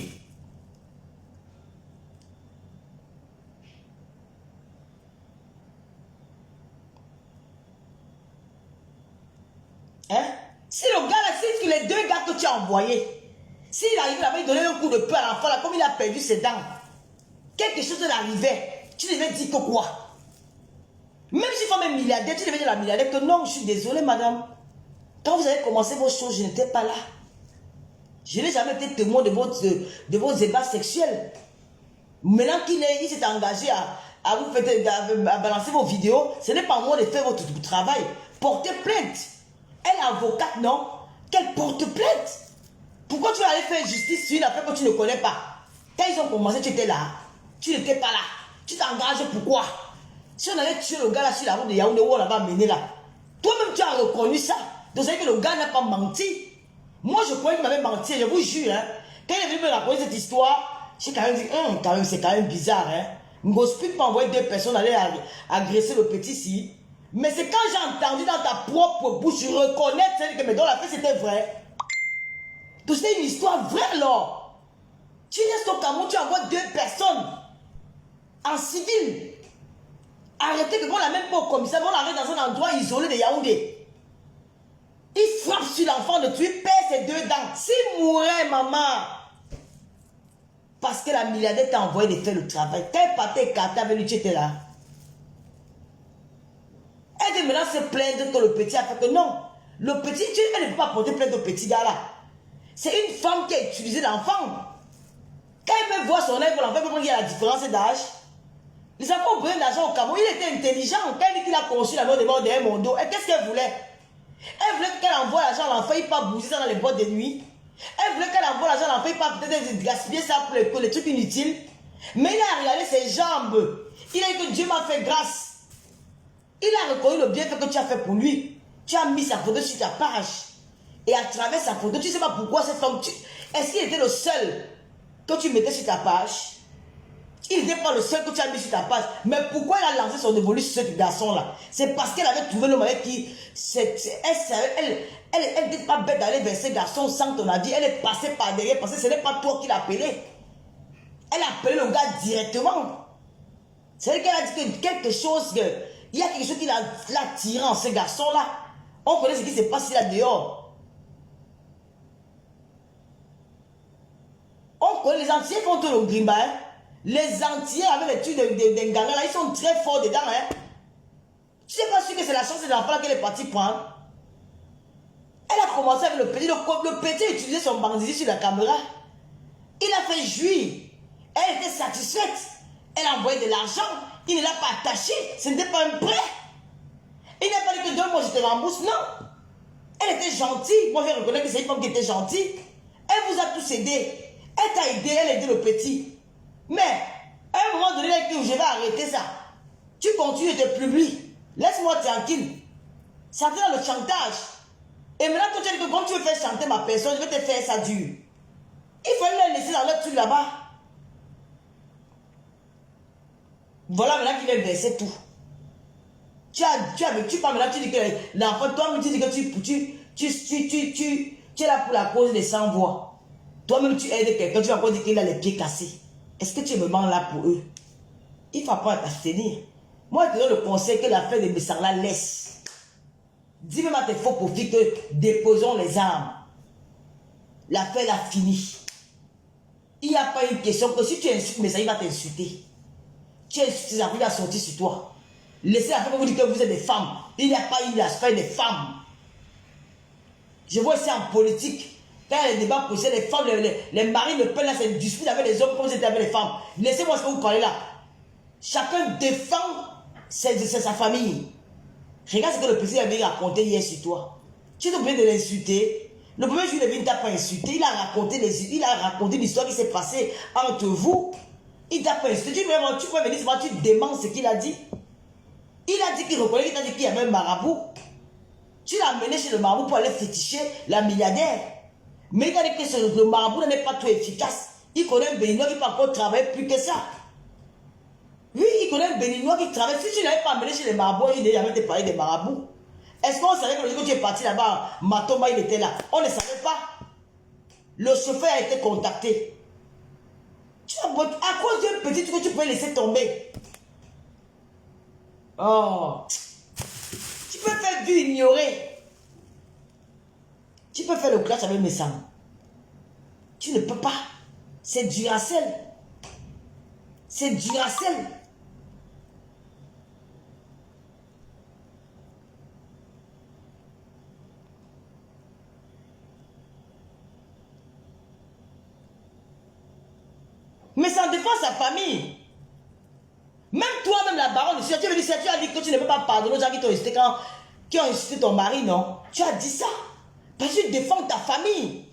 Hein? Si le gars là, si les 2 gars que tu as envoyés, s'il arrive là-bas, il donnait un coup de pied à l'enfant là, comme il a perdu ses dents, quelque chose l'arrivait, tu devais dire que quoi? Même si femme est milliardaire, tu devais dire à la milliardaire que non, je suis désolé madame. Quand vous avez commencé vos choses, je n'étais pas là. Je n'ai jamais été témoin de vos ébats sexuels. Maintenant qu'il s'est engagé à vous faire, à balancer vos vidéos, ce n'est pas moi de faire votre travail. Portez plainte. Elle est avocate, non? Qu'elle porte plainte. Pourquoi tu vas aller faire justice sur une affaire que tu ne connais pas? Quand ils ont commencé, tu étais là. Tu n'étais pas là. Tu t'engages pourquoi? Si on allait tuer le gars là sur la route de Yaoundé, où on l'avait amené là, toi-même tu as reconnu ça. Donc ça veut dire que le gars n'a pas menti. Moi je croyais qu'il m'avait menti, je vous jure. Hein. Quand il est venu me raconter cette histoire, j'ai quand même dit, c'est quand même bizarre. Hein. Ngospik m'a envoyé 2 personnes aller agresser le petit ici. Mais c'est quand j'ai entendu dans ta propre bouche reconnaître que mais dans la fait c'était vrai. Donc c'était une histoire vraie alors. Tu restes au Cameroun, tu envoies 2 personnes en civil. Arrêtez que qu'on l'a même pas au commissaire, on l'arrête dans un endroit isolé de Yaoundé. Il frappe sur l'enfant de tuer, perd ses 2 dents. S'il mourait, maman, parce que la milliardaire t'a envoyé de faire le travail. Quand elle partait écartée avec lui, tu étais là. Elle dit maintenant se plaindre que le petit a fait que non. Le petit, elle ne peut pas porter plainte au petit gars là. C'est une femme qui a utilisé l'enfant. Quand elle peut voir son œuvre, l'enfant peut voir qu'il y a la différence d'âge. Les enfants ont besoin d'argent au Cameroun. Il était intelligent. Quand il dit qu'il a conçu la mort de mort derrière mon dos, qu'est-ce qu'elle voulait? Elle voulait qu'elle envoie l'argent à l'enfant, il part bouger ça dans les boîtes de nuit. Elle voulait qu'elle envoie l'argent à l'enfant, il part peut-être gaspiller ça pour les trucs inutiles. Mais il a regardé ses jambes. Il a dit que Dieu m'a fait grâce. Il a reconnu le bienfait que tu as fait pour lui. Tu as mis sa photo sur ta page. Et à travers sa photo, tu ne sais pas pourquoi cette femme... Est-ce qu'il était le seul que tu mettais sur ta page? Il n'était pas le seul que tu as mis sur ta page. Mais pourquoi il a lancé son évolution sur ce garçon-là? C'est parce qu'elle avait trouvé l'homme avec qui... Elle n'était pas bête d'aller vers ce garçon sans ton avis. Elle est passée par derrière parce que ce n'est pas toi qui l'as appelé. Elle a appelé le gars directement. C'est-à-dire qu'elle a dit que quelque chose... Il y a quelque chose qui l'a tiré en ce garçon-là. On connaît ce qui se passe là dehors. On connaît les entiers contre le Grimba. Hein? Les entiers avec les trucs d'Enganga là, ils sont très forts dedans. Hein? Tu sais pas sûr que c'est la chance de l'enfant qu'elle est partie prendre. Elle a commencé avec le petit. Le petit a utilisé son bandit sur la caméra. Il a fait jouir. Elle était satisfaite. Elle a envoyé de l'argent. Il ne l'a pas attaché. Ce n'était pas un prêt. Il n'a pas dit que donne-moi, je te rembourse. Non. Elle était gentille. Moi, je reconnais que c'est une femme qui était gentille. Elle vous a tous aidé. Elle t'a aidé, elle a aidé le petit. Mais, à un moment donné, je vais arrêter ça. Tu continues de te publier. Laisse-moi tranquille. Ça fait dans le chantage. Et maintenant, quand tu dis que quand tu veux faire chanter ma personne, je vais te faire ça dur. Il fallait la laisser dans le truc là-bas. Voilà maintenant qu'il est versé tout. Tu parles maintenant, tu dis que l'enfant, toi-même, tu dis que tu es là pour la cause des sans-voix. Toi-même, tu aides quelqu'un, tu vas encore dire qu'il a les pieds cassés. Est-ce que tu es vraiment là pour eux? Il faut apprendre à t'abstenir. Moi, je te donne le conseil que l'affaire de Bessarla laisse. Dis même à tes faux profits que déposons les armes. L'affaire a fini. Il n'y a pas une question que si tu insultes Messarla, il va t'insulter. Tu insultes ses enfants, il va sortir sur toi. Laissez la femme vous dire que vous êtes des femmes. Il n'y a pas une affaire des femmes. Je vois ici en politique, quand il y a des débats pour les femmes, les maris ne peuvent laisser une dispute avec les hommes comme vous êtes avec les femmes. Laissez-moi ce que vous parlez là. Chacun défend sa famille. Regarde ce que le président avait raconté hier sur toi. Tu es obligé de l'insulter. Le premier jour, il ne t'a pas insulté. Il a raconté l'histoire qui s'est passée entre vous. Il t'a pas insulté. Tu peux venir, tu demandes ce qu'il a dit. Il a dit qu'il reconnaît, il t'a dit qu'il y avait un marabout. Tu l'as amené chez le marabout pour aller féticher la milliardaire. Mais il a dit que le marabout n'est pas trop efficace. Il connaît un béninois qui peut encore travailler plus que ça. Oui, il connaît un béninois qui travaille. Si tu n'avais pas amené chez les marabouts, il n'a jamais te parlé des marabouts. Est-ce qu'on savait que le jour où tu es parti là-bas, Matoma, il était là? On ne savait pas. Le chauffeur a été contacté. À cause d'un petit truc que tu peux laisser tomber. Oh. Tu peux faire du ignorer. Tu peux faire le clash avec mes sangs. Tu ne peux pas. C'est Duracell. C'est Duracell. Mais ça défend sa famille. Même toi-même, la baronne, tu as dit que tu ne peux pas pardonner aux gens qui t'ont insulté qui ont insulté ton mari, non? Tu as dit ça. Parce que tu défends ta famille.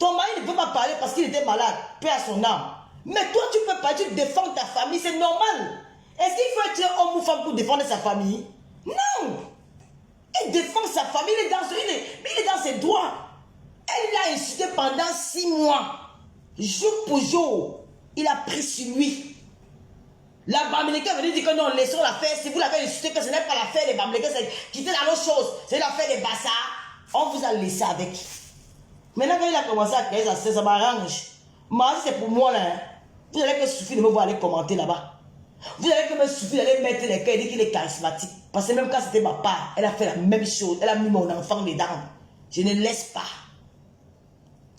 Ton mari ne peut pas parler parce qu'il était malade. Paix à son âme. Mais toi, tu peux pas, tu défends ta famille, c'est normal. Est-ce qu'il faut être homme ou femme pour défendre sa famille? Non. Il défend sa famille, il est dans ses droits. Elle l'a insulté pendant 6 mois. Jour pour jour. Il a pris sur lui. La Bamileke venait dire que non, laissons l'affaire. Si vous l'avez insulté, que ce n'est pas l'affaire des Bamileke, c'est quitter la autre chose. C'est l'affaire des Bassards. On vous a laissé avec. Maintenant, quand il a commencé à créer ça m'arrange. Moi, c'est pour moi, là. Hein. Vous n'allez que suffire de me voir aller commenter là-bas. Vous n'allez que me suffire d'aller mettre les cœurs et dire qu'il est charismatique. Parce que même quand c'était ma part, elle a fait la même chose. Elle a mis mon enfant dedans. Je ne laisse pas.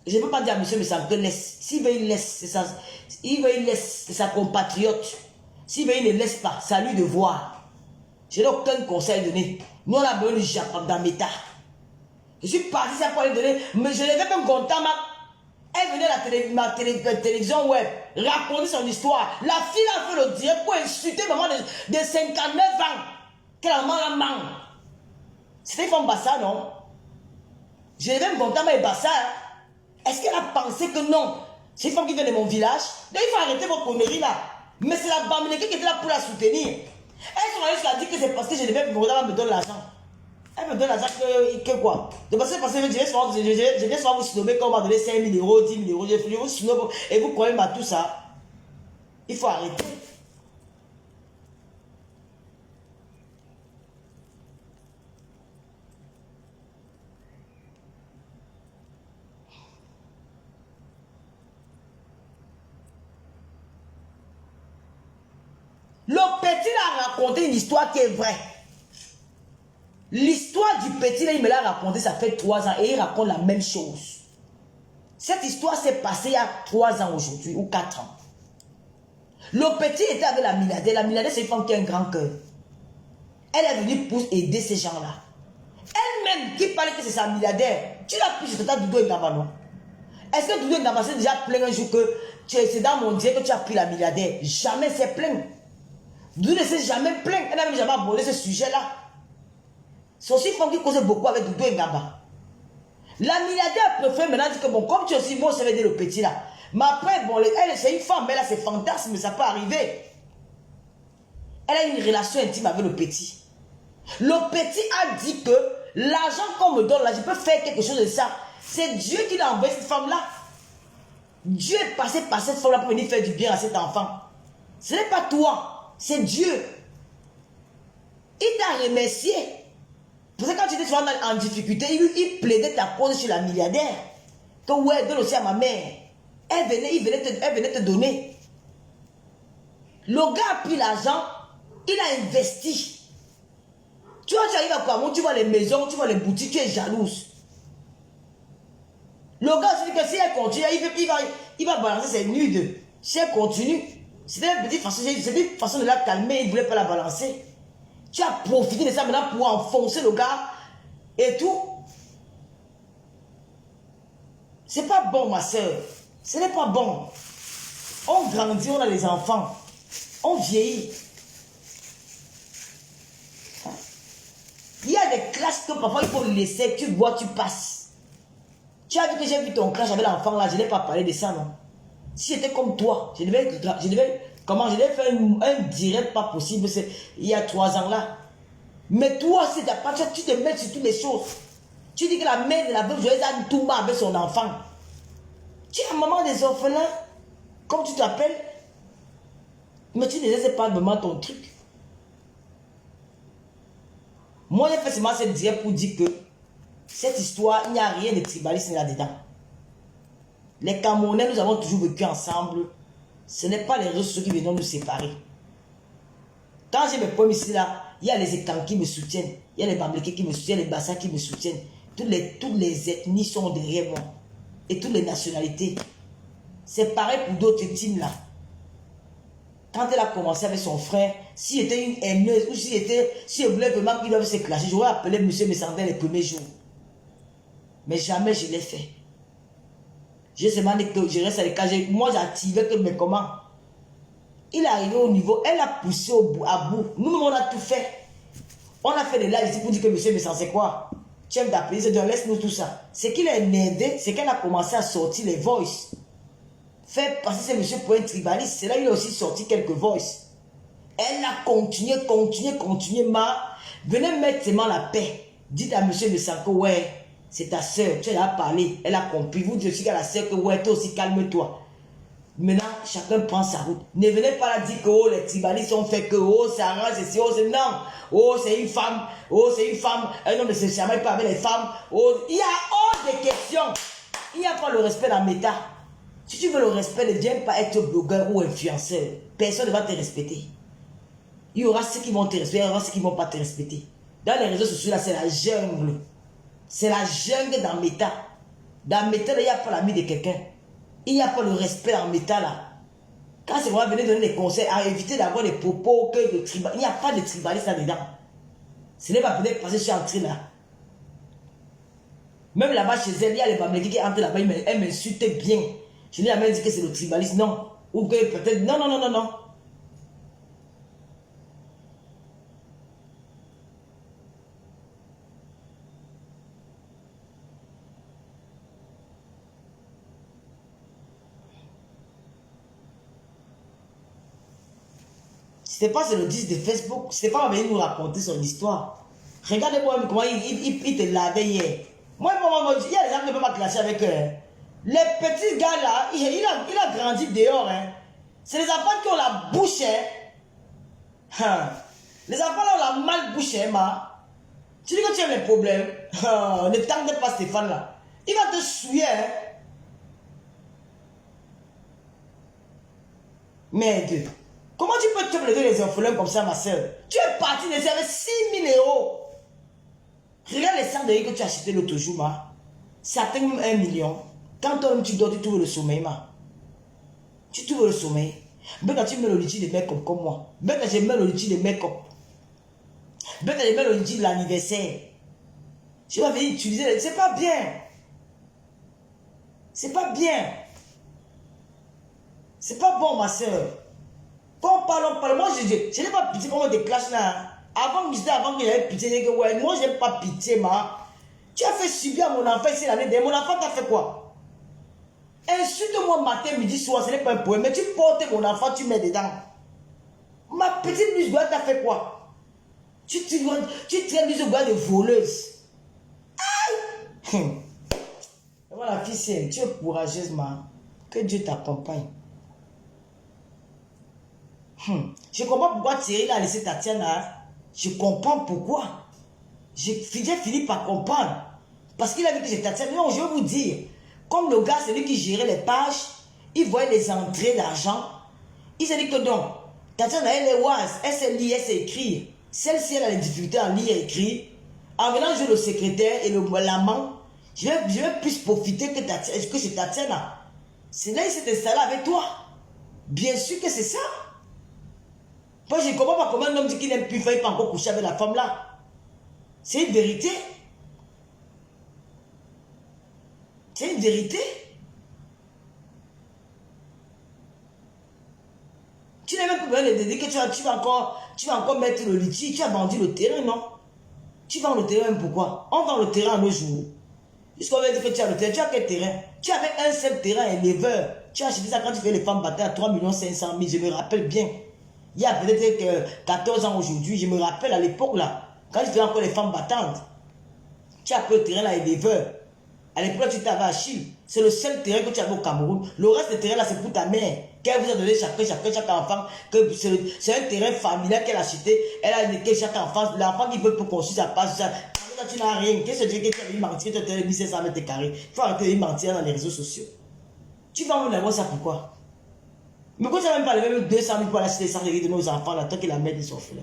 Je ne peux pas dire à monsieur, mais ça me laisse. S'il veut, il laisse. C'est ça. Il veut, il laisse. C'est sa compatriote. S'il veut, il ne laisse pas. C'est à lui de voir. Je n'ai aucun conseil à donner. Nous, on a besoin du Japon dans méta. Je suis parti ça pour lui donner. Mais je n'avais pas content. Elle venait à la télévision web raconter son histoire. La fille a fait le direct pour insulter maman de 59 ans. Quelle maman la manque. C'était une femme Bassa, non? Je n'avais pas content, mais Bassa. Est-ce qu'elle a pensé que non? C'est une femme qui vient de mon village. Donc il faut arrêter vos conneries là. Mais c'est la Bamileke qui était là pour la soutenir. Elle s'est dit que c'est parce que je devais me donner l'argent. Elle me donne l'argent que quoi? De parce que je viens souvent vous surnommer quand on m'a donné 5 000 euros, 10 000 euros. Je vous surnomme et vous croyez à tout ça. Il faut arrêter. Le petit a raconté une histoire qui est vraie. L'histoire du petit, là, il me l'a raconté, ça fait 3 ans, et il raconte la même chose. Cette histoire s'est passée il y a 3 ans aujourd'hui, ou 4 ans. Le petit était avec la milliardaire. La milliardaire, c'est une femme qui a un grand cœur. Elle est venue pour aider ces gens-là. Elle-même, qui parlait que c'est sa milliardaire, tu l'as pris sur ta Doudou Ngaba, non? Est-ce que Doudou Ngaba s'est déjà plaint un jour que c'est dans mon Dieu que tu as pris la milliardaire? Jamais c'est plaint. Doudou ne s'est jamais plaint. Elle n'a même jamais abordé ce sujet-là. C'est aussi une femme qui causait beaucoup avec Doudou Ngaba. La milliardaire préfère maintenant dire que bon, comme tu es aussi bon, ça veut dire le petit là. Mais après, bon, elle, c'est une femme, mais là, c'est fantasme, mais ça peut arriver. Elle a une relation intime avec le petit. Le petit a dit que l'argent qu'on me donne là, je peux faire quelque chose de ça. C'est Dieu qui l'a envoyé cette femme-là. Dieu est passé par cette femme-là pour venir faire du bien à cet enfant. Ce n'est pas toi, c'est Dieu. Il t'a remercié. Pour ça, quand tu étais souvent en difficulté, il plaidait ta cause sur la milliardaire. Que ouais, donne aussi à ma mère. Elle venait te donner. Le gars a pris l'argent, il a investi. Tu vois, tu arrives à Kwamou, tu vois les maisons, tu vois les boutiques, tu es jalouse. Le gars se dit que si elle continue, il va balancer ses nudes. Si elle continue, c'était une petite façon de la calmer, il ne voulait pas la balancer. Tu as profité de ça maintenant pour enfoncer le gars et tout. C'est pas bon, ma soeur. Ce n'est pas bon. On grandit, on a des enfants. On vieillit. Il y a des classes que parfois il faut laisser. Tu bois, tu passes. Tu as vu que j'ai vu ton crash avec l'enfant là. Je n'ai pas parlé de ça, non? Si j'étais comme toi, je devais faire un direct pas possible, il y a 3 ans là. Mais toi, c'est ta passion, tu te mets sur toutes les choses. Tu dis que la mère de la veuve Joyeuse a tout mal avec son enfant. Tu es la maman des orphelins, comme tu t'appelles. Mais tu ne laisses pas vraiment ton truc. Moi, j'ai fait seulement cette direct pour dire que cette histoire, il n'y a rien de tribaliste là-dedans. Les Camerounais, nous avons toujours vécu ensemble. Ce n'est pas les ressources qui viennent nous séparer. Quand j'ai mes poèmes ici, là, il y a les États qui me soutiennent. Il y a les Bamlékés qui me soutiennent, les Bassas qui me soutiennent. Toutes les ethnies sont derrière moi. Et toutes les nationalités. C'est pareil pour d'autres teams là. Quand elle a commencé avec son frère, si j'étais une haineuse ou si je voulais vraiment qu'ils doivent se clasher, j'aurais appelé M. Messandin les premiers jours. Mais jamais je l'ai fait. J'ai seulement dit que je reste avec elle. Moi j'activais que mais comment? Il est arrivé au niveau, elle a poussé à bout. Nous, on a tout fait. On a fait des lives ici pour dire que M. Messandin c'est quoi? Tu aimes d'appeler, c'est de laisse-nous tout ça. Ce qu'il a aidé, c'est qu'elle a commencé à sortir les voices. Faire passer ces monsieur pour un tribaliste. C'est là qu'il a aussi sorti quelques voices. Elle a continué. Venez mettre seulement la paix. Dites à monsieur de Sanko, ouais, c'est ta soeur. Tu as parlé. Elle a compris. Vous dites aussi à la soeur que, ouais, toi aussi, calme-toi. Maintenant, chacun prend sa route. Ne venez pas là dire que, oh, les tribalistes ont fait que, oh, ça arrange, c'est oh, c'est non. Oh, c'est une femme. Oh, c'est une femme. Un homme ne se chamaille pas avec les femmes. Oh, il y a hors de questions. Il n'y a pas le respect dans le méta. Si tu veux le respect, ne viens pas être blogueur ou influenceur. Personne ne va te respecter. Il y aura ceux qui vont te respecter, il y aura ceux qui ne vont pas te respecter. Dans les réseaux sociaux, là, c'est la jungle. C'est la jungle dans le méta. Dans le méta, il n'y a pas l'ami de quelqu'un. Il n'y a pas le respect dans le méta, là. Quand c'est vrai, venez donner des conseils, à éviter d'avoir des propos que de tribal. Il n'y a pas de tribaliste là-dedans. Ce n'est pas peut-être passer sur entrée là. Même là-bas, chez elle, il y a les Bamlékis qui entrent là-bas, elle m'insultait bien. Je n'ai jamais dit que c'est le tribalisme, non. Ou que peut-être... Non. C'était pas sur le 10 de Facebook. C'était pas venir nous raconter son histoire. Regardez-moi comment il te lavait hier. Moi, il y a des gens qui ne peuvent pas clasher avec eux. Les petits gars là, il a grandi dehors. Hein. C'est les enfants qui ont la bouche. Hein. Les enfants là ont la mal bouche. Hein, tu dis que tu as des problèmes. Ne t'en pas Stéphane là. Il va te souiller. Hein. Merde. Comment tu peux te lever les orphelins comme ça, ma soeur? Tu es parti de avec 6 000 €. Regarde les sandales que tu as acheté l'autre jour, ma. Ça atteint même 1 million. Quand toi-même tu dors, tu trouves le sommeil, ma. Tu trouves le sommeil. Mais quand tu mets le litige de make-up comme moi. Mais quand je mets le litige de make-up. Mais quand je mets le litige de l'anniversaire. Je vais venir utiliser. C'est pas bien. C'est pas bien. C'est pas bon, ma soeur. Quand on parle, moi je n'ai pas pitié comment on déclenche là. Avant que j'avais pitié, ouais, moi je n'ai pas pitié, ma. Tu as fait subir à mon enfant ici l'année dernière. Mon enfant t'a fait quoi? Insulte-moi matin, midi, soir, ce n'est pas un problème. Mais tu portes mon enfant, tu mets dedans. Ma petite musgoire t'a fait quoi? Tu traînes musgoire de voleuse. Aïe! Voilà, fille, tu es courageuse, ma. Que Dieu t'accompagne. Je comprends pourquoi Thierry a laissé Tatiana. Je comprends pourquoi. J'ai fini par comprendre. Parce qu'il a vu que c'est Tatiana. Non, je vais vous dire. Comme le gars, c'est lui qui gérait les pages, il voyait les entrées d'argent. Il s'est dit que non. Tatiana, elle est wise. Elle sait lire, elle sait écrire. Celle-ci, elle a des difficultés à lire et écrire. En venant jouer le secrétaire et l'amant, je vais plus profiter que c'est Tatiana. C'est là qu'il s'est installé avec toi. Bien sûr que c'est ça. Moi, je ne comprends pas comment un homme dit qu'il n'aime plus, il ne pas encore coucher avec la femme là. C'est une vérité. C'est une vérité. Tu n'as même pas besoin de dire que tu vas encore mettre le litige. Tu as vendu le terrain, non? Tu vends le terrain, pourquoi? On vend le terrain à nos jours. Puisqu'on va dire que tu as le terrain. Tu as quel terrain? Tu avais un seul terrain éleveur. Tu as acheté ça quand tu fais les femmes battantes à 3 500 000. Je me rappelle bien. Il y a peut-être 14 ans aujourd'hui. Je me rappelle à l'époque là. Quand tu faisais encore les femmes battantes. Tu as pris le terrain là et des veurs. À l'époque, tu t'avais à Chine. C'est le seul terrain que tu avais au Cameroun. Le reste des terrains là, c'est pour ta mère. Qu'elle vous a donné chaque enfant. C'est un terrain familial qu'elle a acheté. Elle a indiqué chaque enfant. L'enfant qui veut pour construire sa passe. Tu n'as rien. Qu'est-ce que tu veux que tu as mentir? Tu as 1500 mètres carrés. Il faut arrêter de mentir dans les réseaux sociaux. Tu vas me l'avoir ça pourquoi? Mais quand tu n'as même pas les mêmes 200 000 pour acheter ça de nos enfants là, tant que la mère est orphelin.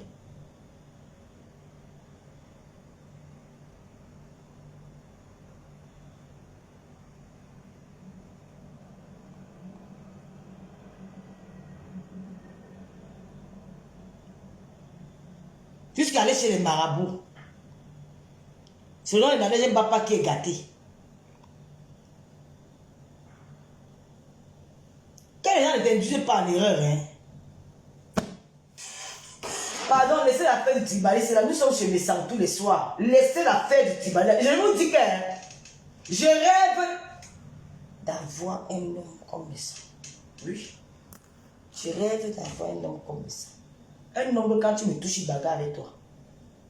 Jusqu'à aller chez les marabouts. Selon les nanais, j'aime papa qui est gâté. Quand les gens ne t'induisent pas en erreur, hein. Pardon, laissez la fête du Tibali, c'est là, nous sommes chez mes sangs tous les soirs. Laissez la fête du Tibali. Je vous dis que je rêve d'avoir un homme comme ça. Oui. Je rêve d'avoir un homme comme ça. Un homme quand tu me touches, il bagarre avec toi.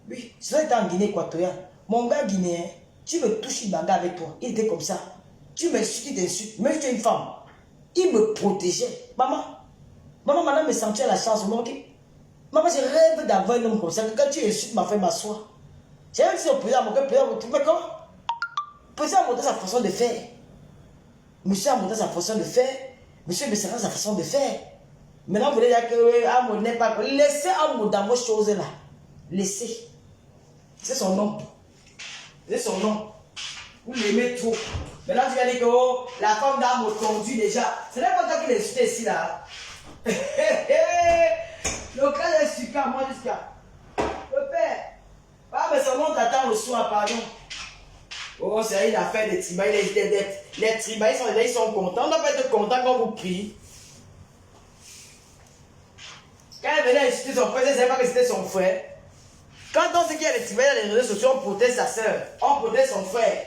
Oui, c'est ça, il était en Guinée équatoriale. Mon gars guinéen, tu me touches, il bagarre avec toi. Il était comme ça. Tu m'insultes, il t'insulte. Même si tu es une femme. Il me protégeait. Maman, madame me sentait à la chance. Maman, je rêve d'avoir un homme comme ça. Quand tu insultes ma femme, m'assois. J'ai même dit au président, mon président, mais comment? Le président a montré sa façon de faire. Monsieur a montré sa façon de faire. Monsieur me montré sa façon de faire. Maintenant, vous voulez dire que Amo n'est pas. Laissez Amo dans vos choses-là. Laissez. C'est son nom. C'est son nom. Vous l'aimez trop. Maintenant, tu vas dire que oh, la femme d'Amo conduit déjà. Ce n'est pas toi qui l'insulte ici, là. Le cas est super, moi, jusqu'à. Le père. Ah, mais son nom t'attend le soir, pardon. Oh, c'est une affaire de Triba. Les Triba, ils sont contents. On ne doit pas être content quand vous priez. Quand elle venait insulter son frère, elle ne savait pas que c'était son frère. Quand on sait qu'il y a les Triba dans les réseaux sociaux, on protège sa soeur. On protège son frère.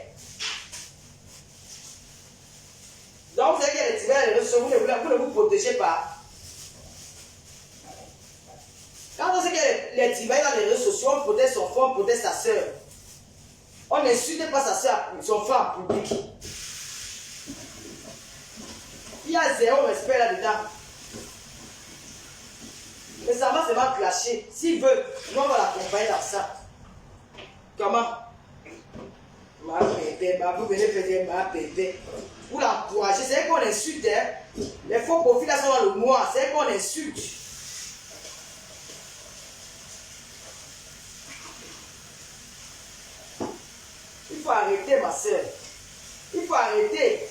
Donc, vous savez qu'il y a les Triba dans les réseaux sociaux, vous ne vous protégez pas. Quand on sait qu'il y a les Triba dans les réseaux sociaux, on protège son frère, on protège sa soeur. On n'insulte pas sa soeur, son frère en public. Il y a zéro respect là-dedans. Mais ça va seulement clasher. S'il veut, nous on va l'accompagner dans ça. Comment? Ma bébé, vous venez faire ma bébé. Vous l'encouragez, c'est qu'on insulte. Hein? Les faux profils là sont dans le noir, c'est qu'on insulte. Il faut arrêter, ma soeur. Il faut arrêter.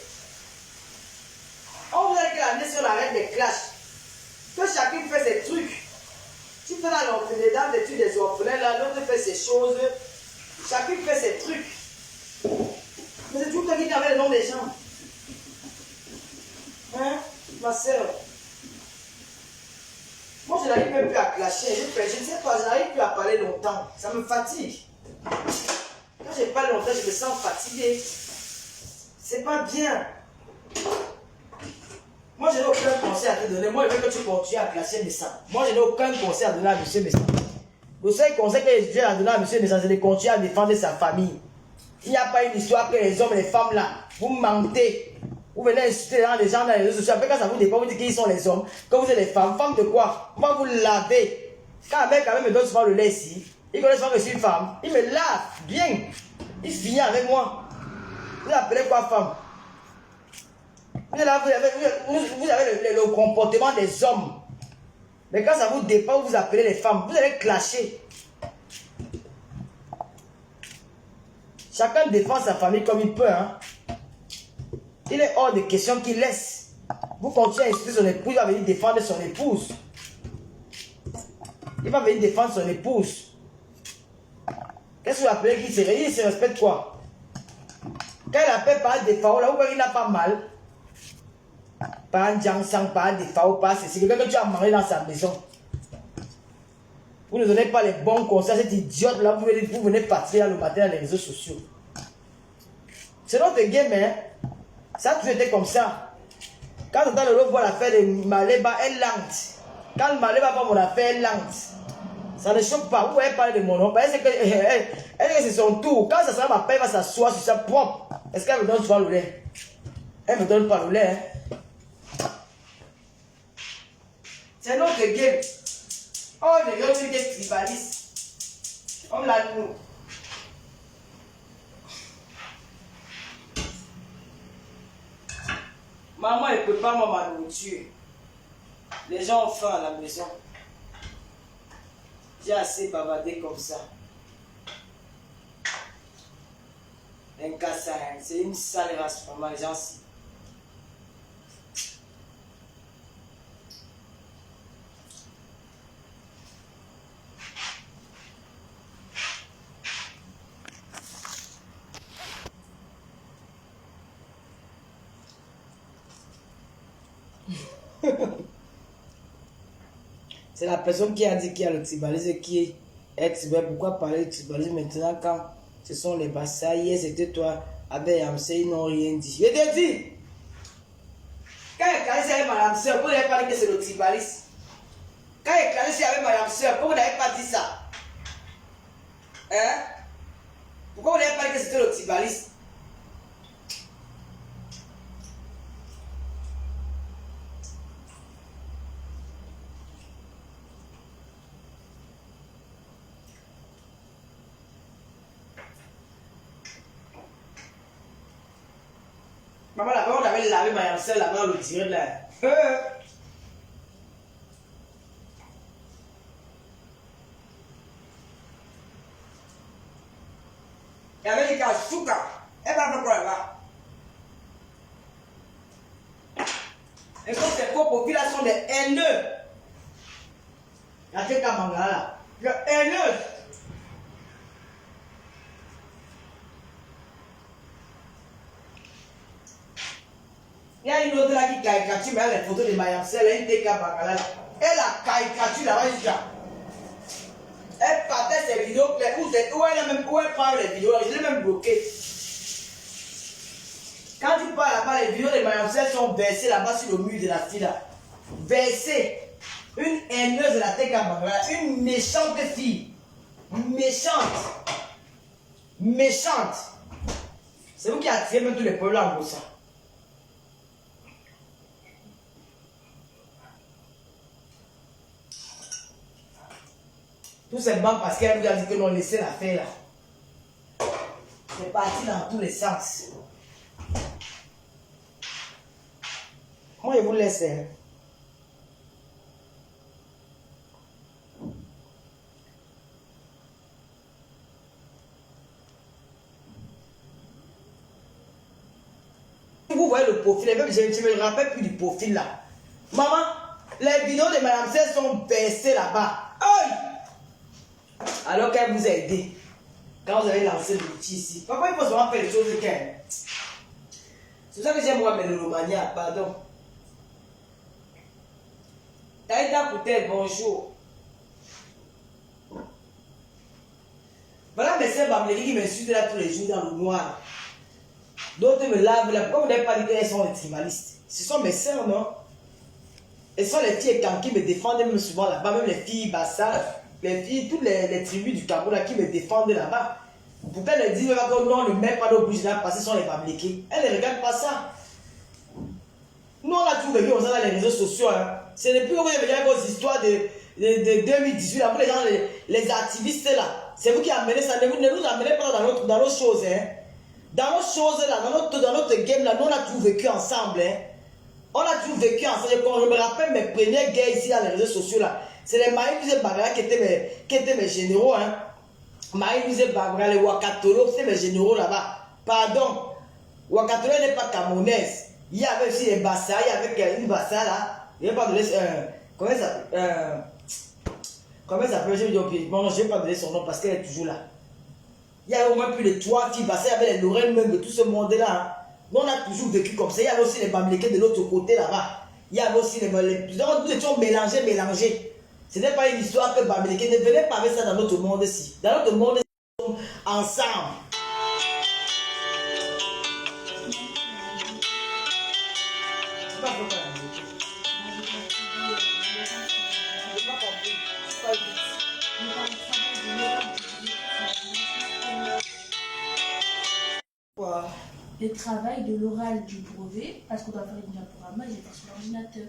On voudrait que la nation arrête les clashs. Que chacun fait ses trucs. Tu fais dans l'orphelinat, l'étude des orphelins, là, l'autre fait ses choses. Chacun fait ses trucs. Mais c'est tout le temps qui avait le nom des gens. Hein, ma soeur? Moi, je n'arrive même plus à clasher. Je ne sais pas, je n'arrive plus à parler longtemps. Ça me fatigue. Quand je parle longtemps, je me sens fatigué. C'est pas bien. Moi, je n'ai aucun conseil à te donner. Moi, je veux que tu continues à classer Messa. Moi, je n'ai aucun conseil à donner à M. Messa. Le seul conseil que j'ai à donner à M. Messa, c'est de continuer à défendre sa famille. Il n'y a pas une histoire que les hommes et les femmes là, vous mentez. Vous venez insulter les gens dans les réseaux sociaux. Après, quand ça vous dépend, vous dites qu'ils sont les hommes. Quand vous êtes les femmes, femmes de quoi? Moi, vous lavez. Quand un mec me donne souvent le lait ici, il connaît souvent que je suis une femme. Il me lave bien. Il finit avec moi. Vous appelez quoi femme? Vous avez le comportement des hommes. Mais quand ça vous dépend, vous appelez les femmes. Vous allez clasher. Chacun défend sa famille comme il peut. Hein. Il est hors de question qu'il laisse. Vous continuez à insulter son épouse, il va venir défendre son épouse. Il va venir défendre son épouse. Qu'est-ce que vous appelez qu'il se respecte quoi? Quand il appelle par des FAO, là, vous voyez qu'il n'a pas mal. Par un Jiangsang, par des FAO, par ceci. C'est quelqu'un que tu as mangé dans sa maison. Vous ne donnez pas les bons conseils à cet idiote-là. Vous venez partir le matin dans les réseaux sociaux. C'est notre game, hein. Ça a toujours été comme ça. Quand on le voit l'affaire de Maleba, elle est lente. Quand Maleba voit mon affaire, elle est lente. Ça ne choque pas. Vous voyez parler de mon nom. Elle sait que c'est son tour. Quand ça sera ma paix, elle va s'asseoir sur sa propre. Est-ce qu'elle me donne souvent le lait? Elle ne me donne pas le lait. Hein? C'est notre game. Oh, les gens qui sont tribalistes. On l'a nous. Maman, elle ne peut pas ma nourriture. Les gens ont faim à la maison. J'ai assez bavardé comme ça. Un cassin, c'est une sale race, maman, les gens si. C'est la personne qui a dit qu'il y a le tribalisme qui est tribal. Pourquoi parler de tribalisme maintenant quand ce sont les Bassa? Hier c'était toi avec Yamsé, ils n'ont rien dit. Je te dis, quand il éclaircit avec Madame Sœur, pourquoi vous n'avez pas dit que c'est le tribalisme? Quand il éclaircit avec Madame Sœur, pourquoi vous n'avez pas dit ça? Hein? Pourquoi vous n'avez pas dit que c'était le tribalisme? Maman, là-bas, on avait lavé ma yamsel, là-bas, on le tirait de là. Il y avait des kasuka. Elle va faire quoi là-bas? Et comme ces faux profils là sont des haineux. Il y a quelqu'un mangala là. Le haineux. Il y a une autre là qui caricature, mais elle a les photos de Mayamsel, elle est Bangala. Elle a caricature là-bas déjà. Elle partait ses vidéos, où elle prend les vidéos, je l'ai même bloqué. Quand tu parles là-bas, les vidéos de Mayamsel sont versées là-bas sur le mur de la fille là. Versées. Une haineuse de la Teka Bangala, une méchante fille. Méchante. Méchante. C'est vous qui attirez même tous les problèmes en ça. Tout simplement parce qu'elle vous a dit que non, laissez la faire là. C'est parti dans tous les sens. Moi, je vous laisse. Hein. Vous voyez le profil, même je ne me rappelle plus du profil là. Maman, les vidéos de Madame Celle sont baissées là-bas. Aïe! Alors qu'elle vous a aidé. Quand vous avez lancé l'outil ici. Pourquoi il faut souvent faire les choses qu'elle? C'est ça que j'aime moi, mais le Romania, pardon. Taïda Koutel, bonjour. Voilà mes sœurs Bamléki qui m'insultent là tous les jours dans le noir. D'autres me lavent là. Pourquoi vous n'avez pas dit qu'elles sont les tribalistes? Ce sont mes sœurs, non? Elles sont les filles qui me défendent même souvent là-bas, même les filles Bassa. Les filles, toutes les tribus du Cameroun là, qui me défendent là-bas. Pourquoi elles disent que non, ne met pas nos bouches là parce que ce sont les Bamlékés. Elles ne regardent pas ça. Nous, on a tout vécu comme ça dans les réseaux sociaux. Hein. C'est depuis que vous avez venu vos histoires de 2018, là, vous les gens, les activistes là. C'est vous qui amenez ça. Ne nous amenez pas dans nos choses. Hein. Dans nos choses là, dans notre game là, nous on a tout vécu ensemble. Hein. On a tout vécu ensemble. Je me rappelle mes premiers gars ici dans les réseaux sociaux là. C'est les Maï Bagara qui étaient mes généraux. Hein. Maï Bagara, les Wakatolo, c'était mes généraux là-bas. Pardon. Wakatolo n'est pas camerounaise. Il y avait aussi les Bassa, il y avait une Bassa là. Il n'y a pas donné. Comment ça s'appelle? Je ne vais pas donner son nom parce qu'elle est toujours là. Il y avait au moins plus de 3 filles Bassa, il y avait les Lorraine même de tout ce monde-là. Hein. On a toujours vécu comme ça. Il y avait aussi les Bamlékés de l'autre côté là-bas. Il y avait aussi les. Donc nous étions mélangés. Ce n'est pas une histoire que Bamlékés. Ne venez pas avec ça dans notre monde ici. Dans notre monde, nous sommes ensemble. Pas le travail de l'oral du brevet, parce qu'on doit faire une diaporama, j'ai fait sur l'ordinateur.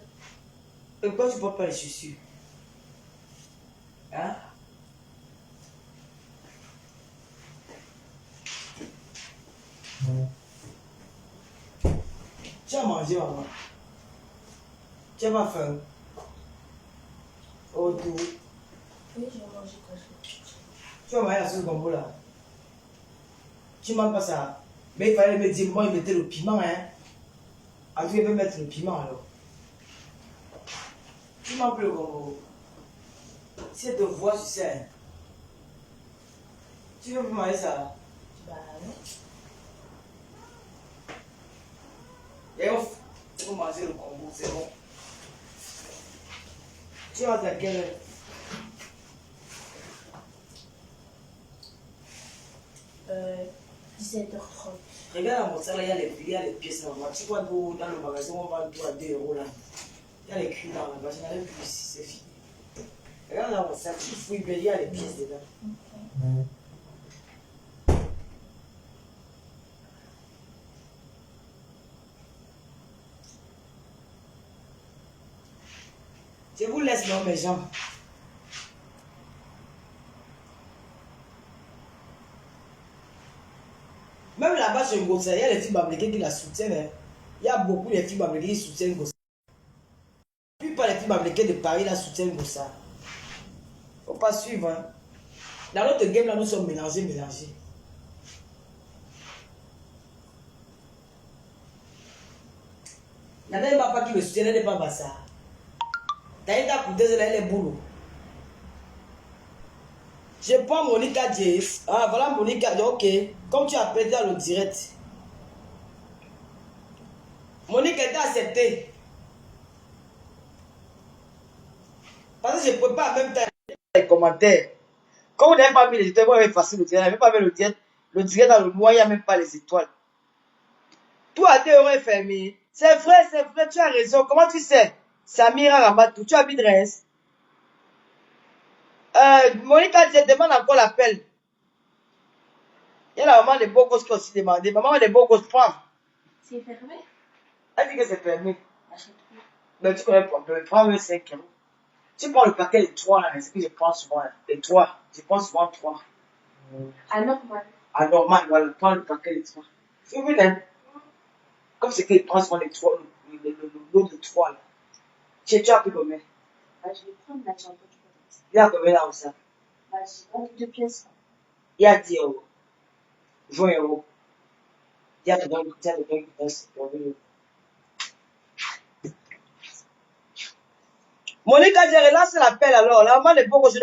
Et pourquoi tu ne portes pas les chaussures? Hein? Tu as mangé, maman? Tu as pas faim? Oh, tout. Oui, j'ai mangé quoi ça. Tu as mangé la sauce gombo là? Tu ne manges pas ça? Mais il fallait me dire, moi, il mettait le piment, hein? Ah, tu veux mettre le piment alors? Tu manges plus le gombo. Si elle te voit, tu sais. Tu veux plus manger ça? Bah ouais. Et off, tu peux manger le gombo, c'est bon. Tu vas à quelle heure? Euh, 17h30. Regarde la mozzarella, il y a les pièces là-bas. Tu vois, dans le magasin, on vend tout à 2 euros là. Il y a les cuits là, là-bas. Je n'avais plus ici, c'est fini. Regarde la mozzarella, tu fouilles, mais il y a les pièces dedans. Je vous laisse non, mes gens. Même là-bas chez Ngossa, il y a les filles américaines qui la soutiennent. Hein. Il y a beaucoup de filles américaines qui soutiennent Ngossa. La plupart des filles américaines de Paris la soutiennent Ngossa. Faut pas suivre. Hein. Dans notre game là, nous sommes mélangés. Il y en a même pas qui me soutiennent, elle n'est pas Bassa. T'as une dame pour deux, elle est boulot. Je prends Monica Jace. Ah, voilà Monica. Ok. Comme tu as appelé dans le direct. Monique était acceptée. Parce que je ne peux pas en même temps les commentaires. Comme vous n'avez pas mis les étoiles, vous avez effacé le direct. Vous n'avez pas mis le direct. Le direct dans le noir, il n'y a même pas les étoiles. Tout a 2 euros fermé. C'est vrai, tu as raison. Comment tu sais? Samira Ramatou, tu habites Reims. Monica, je demande encore l'appel. Il y a la maman de beaux gosses qui a aussi demandé. Maman de beaux gosses, prends. C'est fermé? Elle dit que c'est fermé. Achète plus. Mais tu connais le problème. Prends 5 euros. Tu prends le paquet de 3 là, c'est ce que je prends souvent. Les 3. Je prends souvent 3. Anormal. Anormal, voilà. Prends le paquet de 3. C'est vrai, hein? Comme c'est qu'il prend souvent les 3, le lot de 3 là. Tu as pris combien? Bah, je vais prendre la chambre. Il y a combien là où ça? Bah, j'ai 22 pièces. Il y a 10 euros. 20 euros. Il y a dedans qui passe. Monica, j'ai relancé l'appel alors. La maman de Bogo, je...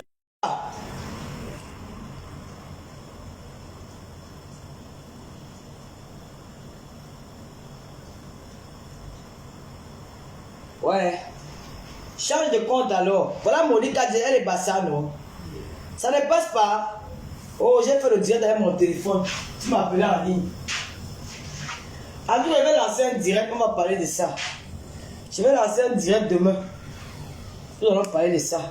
Ouais. Change de compte alors. Voilà Monica, elle est basse, non? Ça ne passe pas. Oh, j'ai fait le direct avec mon téléphone. Tu m'as appelé en ligne. Alors, je vais lancer un direct, on va parler de ça. Je vais lancer un direct demain. Nous allons parler de ça.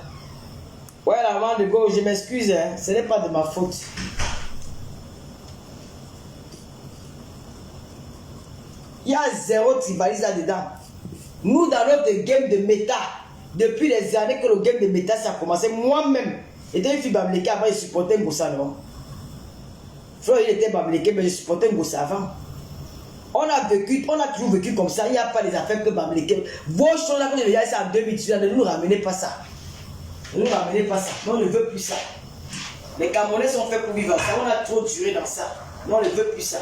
Ouais, la maman de Go, je m'excuse, hein. Ce n'est pas de ma faute. Il y a zéro tribalisme là-dedans. Nous, dans notre game de méta, depuis les années que le game de méta ça a commencé, moi-même, j'étais une fille bamléquée avant, je supportais Ngossa, non? Frère, il était bamléqué, mais je supportais Ngossa avant. On a toujours vécu comme ça. Il n'y a pas les affaires que bamléqué. Vos choses là, quand vous avez ça en 2018, ne nous ramenez pas ça. Ne nous ramenez pas ça. Non, on ne veut plus ça. Les Camerounais sont faits pour vivre ça. On a trop duré dans ça. Non, on ne veut plus ça.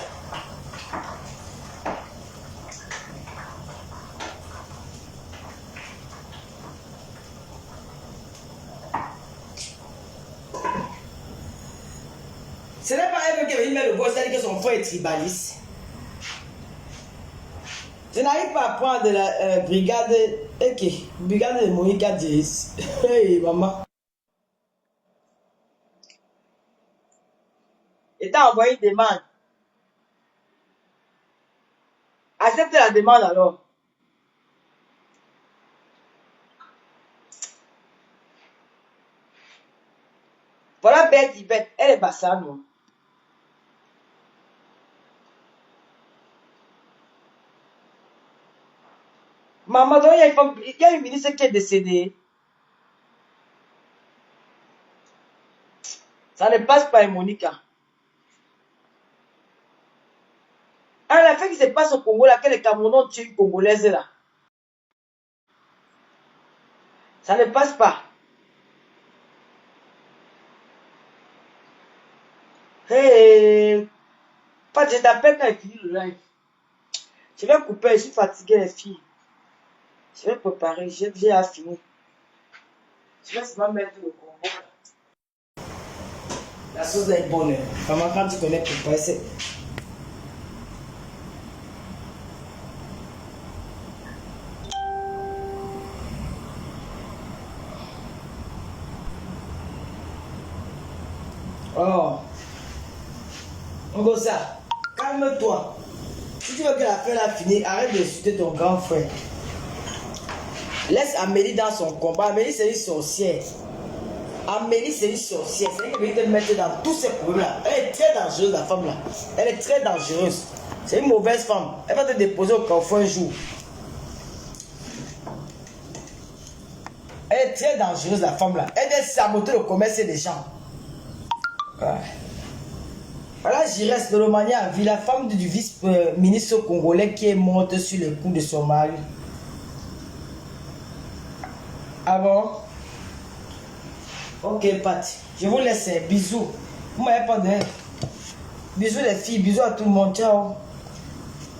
Ce n'est pas elle qui est venue mettre le boss, elle dit que son frère est tribaliste. Je n'arrive pas à prendre la brigade, brigade de Monica Diaz. Hey, maman. Et t'as envoyé une demande. Accepte la demande alors. Voilà Betty Beth, elle est bassane. Maman, donc, il y a une ministre qui est décédée. Ça ne passe pas, Monica. Ah, la fait qui se passe au Congo, là, que les Camerounais tuent une Congolaise, là. Ça ne passe pas. Hey, pas, je t'appelle quand il finit le live. Je vais couper, je suis fatiguée, les filles. Je vais préparer, j'ai à finir. Je vais seulement mettre le Congo. La sauce est bonne. Maman, quand tu connais préparer, c'est... Oh. Ngosa, calme-toi. Si tu veux que l'affaire a fini, arrête d'insulter ton grand frère. Laisse Amélie dans son combat. Amélie, c'est une sorcière. Amélie, c'est une sorcière. C'est elle qui veut te mettre dans tous ces problèmes-là. Elle est très dangereuse, la femme-là. Elle est très dangereuse. C'est une mauvaise femme. Elle va te déposer au carrefour un jour. Elle est très dangereuse, la femme-là. Elle vient saboter le commerce des gens. Ouais. Voilà, Giresse de Lomania a vu la femme du vice-ministre congolais qui est morte sur les coups de son mari. Ah bon? Ok, Pat. Je vous laisse. Bisous. Vous m'avez pas donné. Bisous les filles. Bisous à tout le monde. Ciao.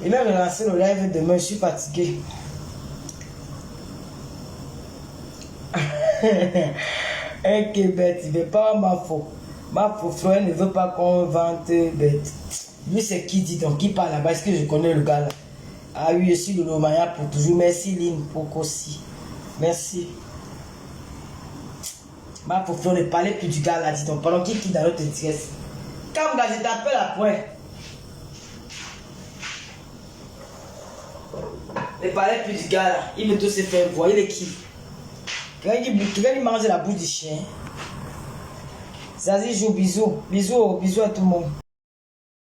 Je vais relancer le live demain. Je suis fatigué. Ok, bête. Il ne veut pas ma faute. Ma frère ne veut pas qu'on vende bête. Lui, c'est qui dit donc? Qui parle là-bas? Est-ce que je connais le gars là? Ah oui, je suis de Lomania pour toujours. Merci, Lynn, pour aussi. Merci. Ma frère ne parlait plus du gars là, dit donc. Pendant qui dans l'autre intéresse. Quand gars, je t'appelle après. Ne parlait plus du gars là. Il veut tout se faire voir. Il est qui? Quand il dit, tu vas lui manger la bouche du chien. Ça dit, joue, bisous. Bisous à tout le monde.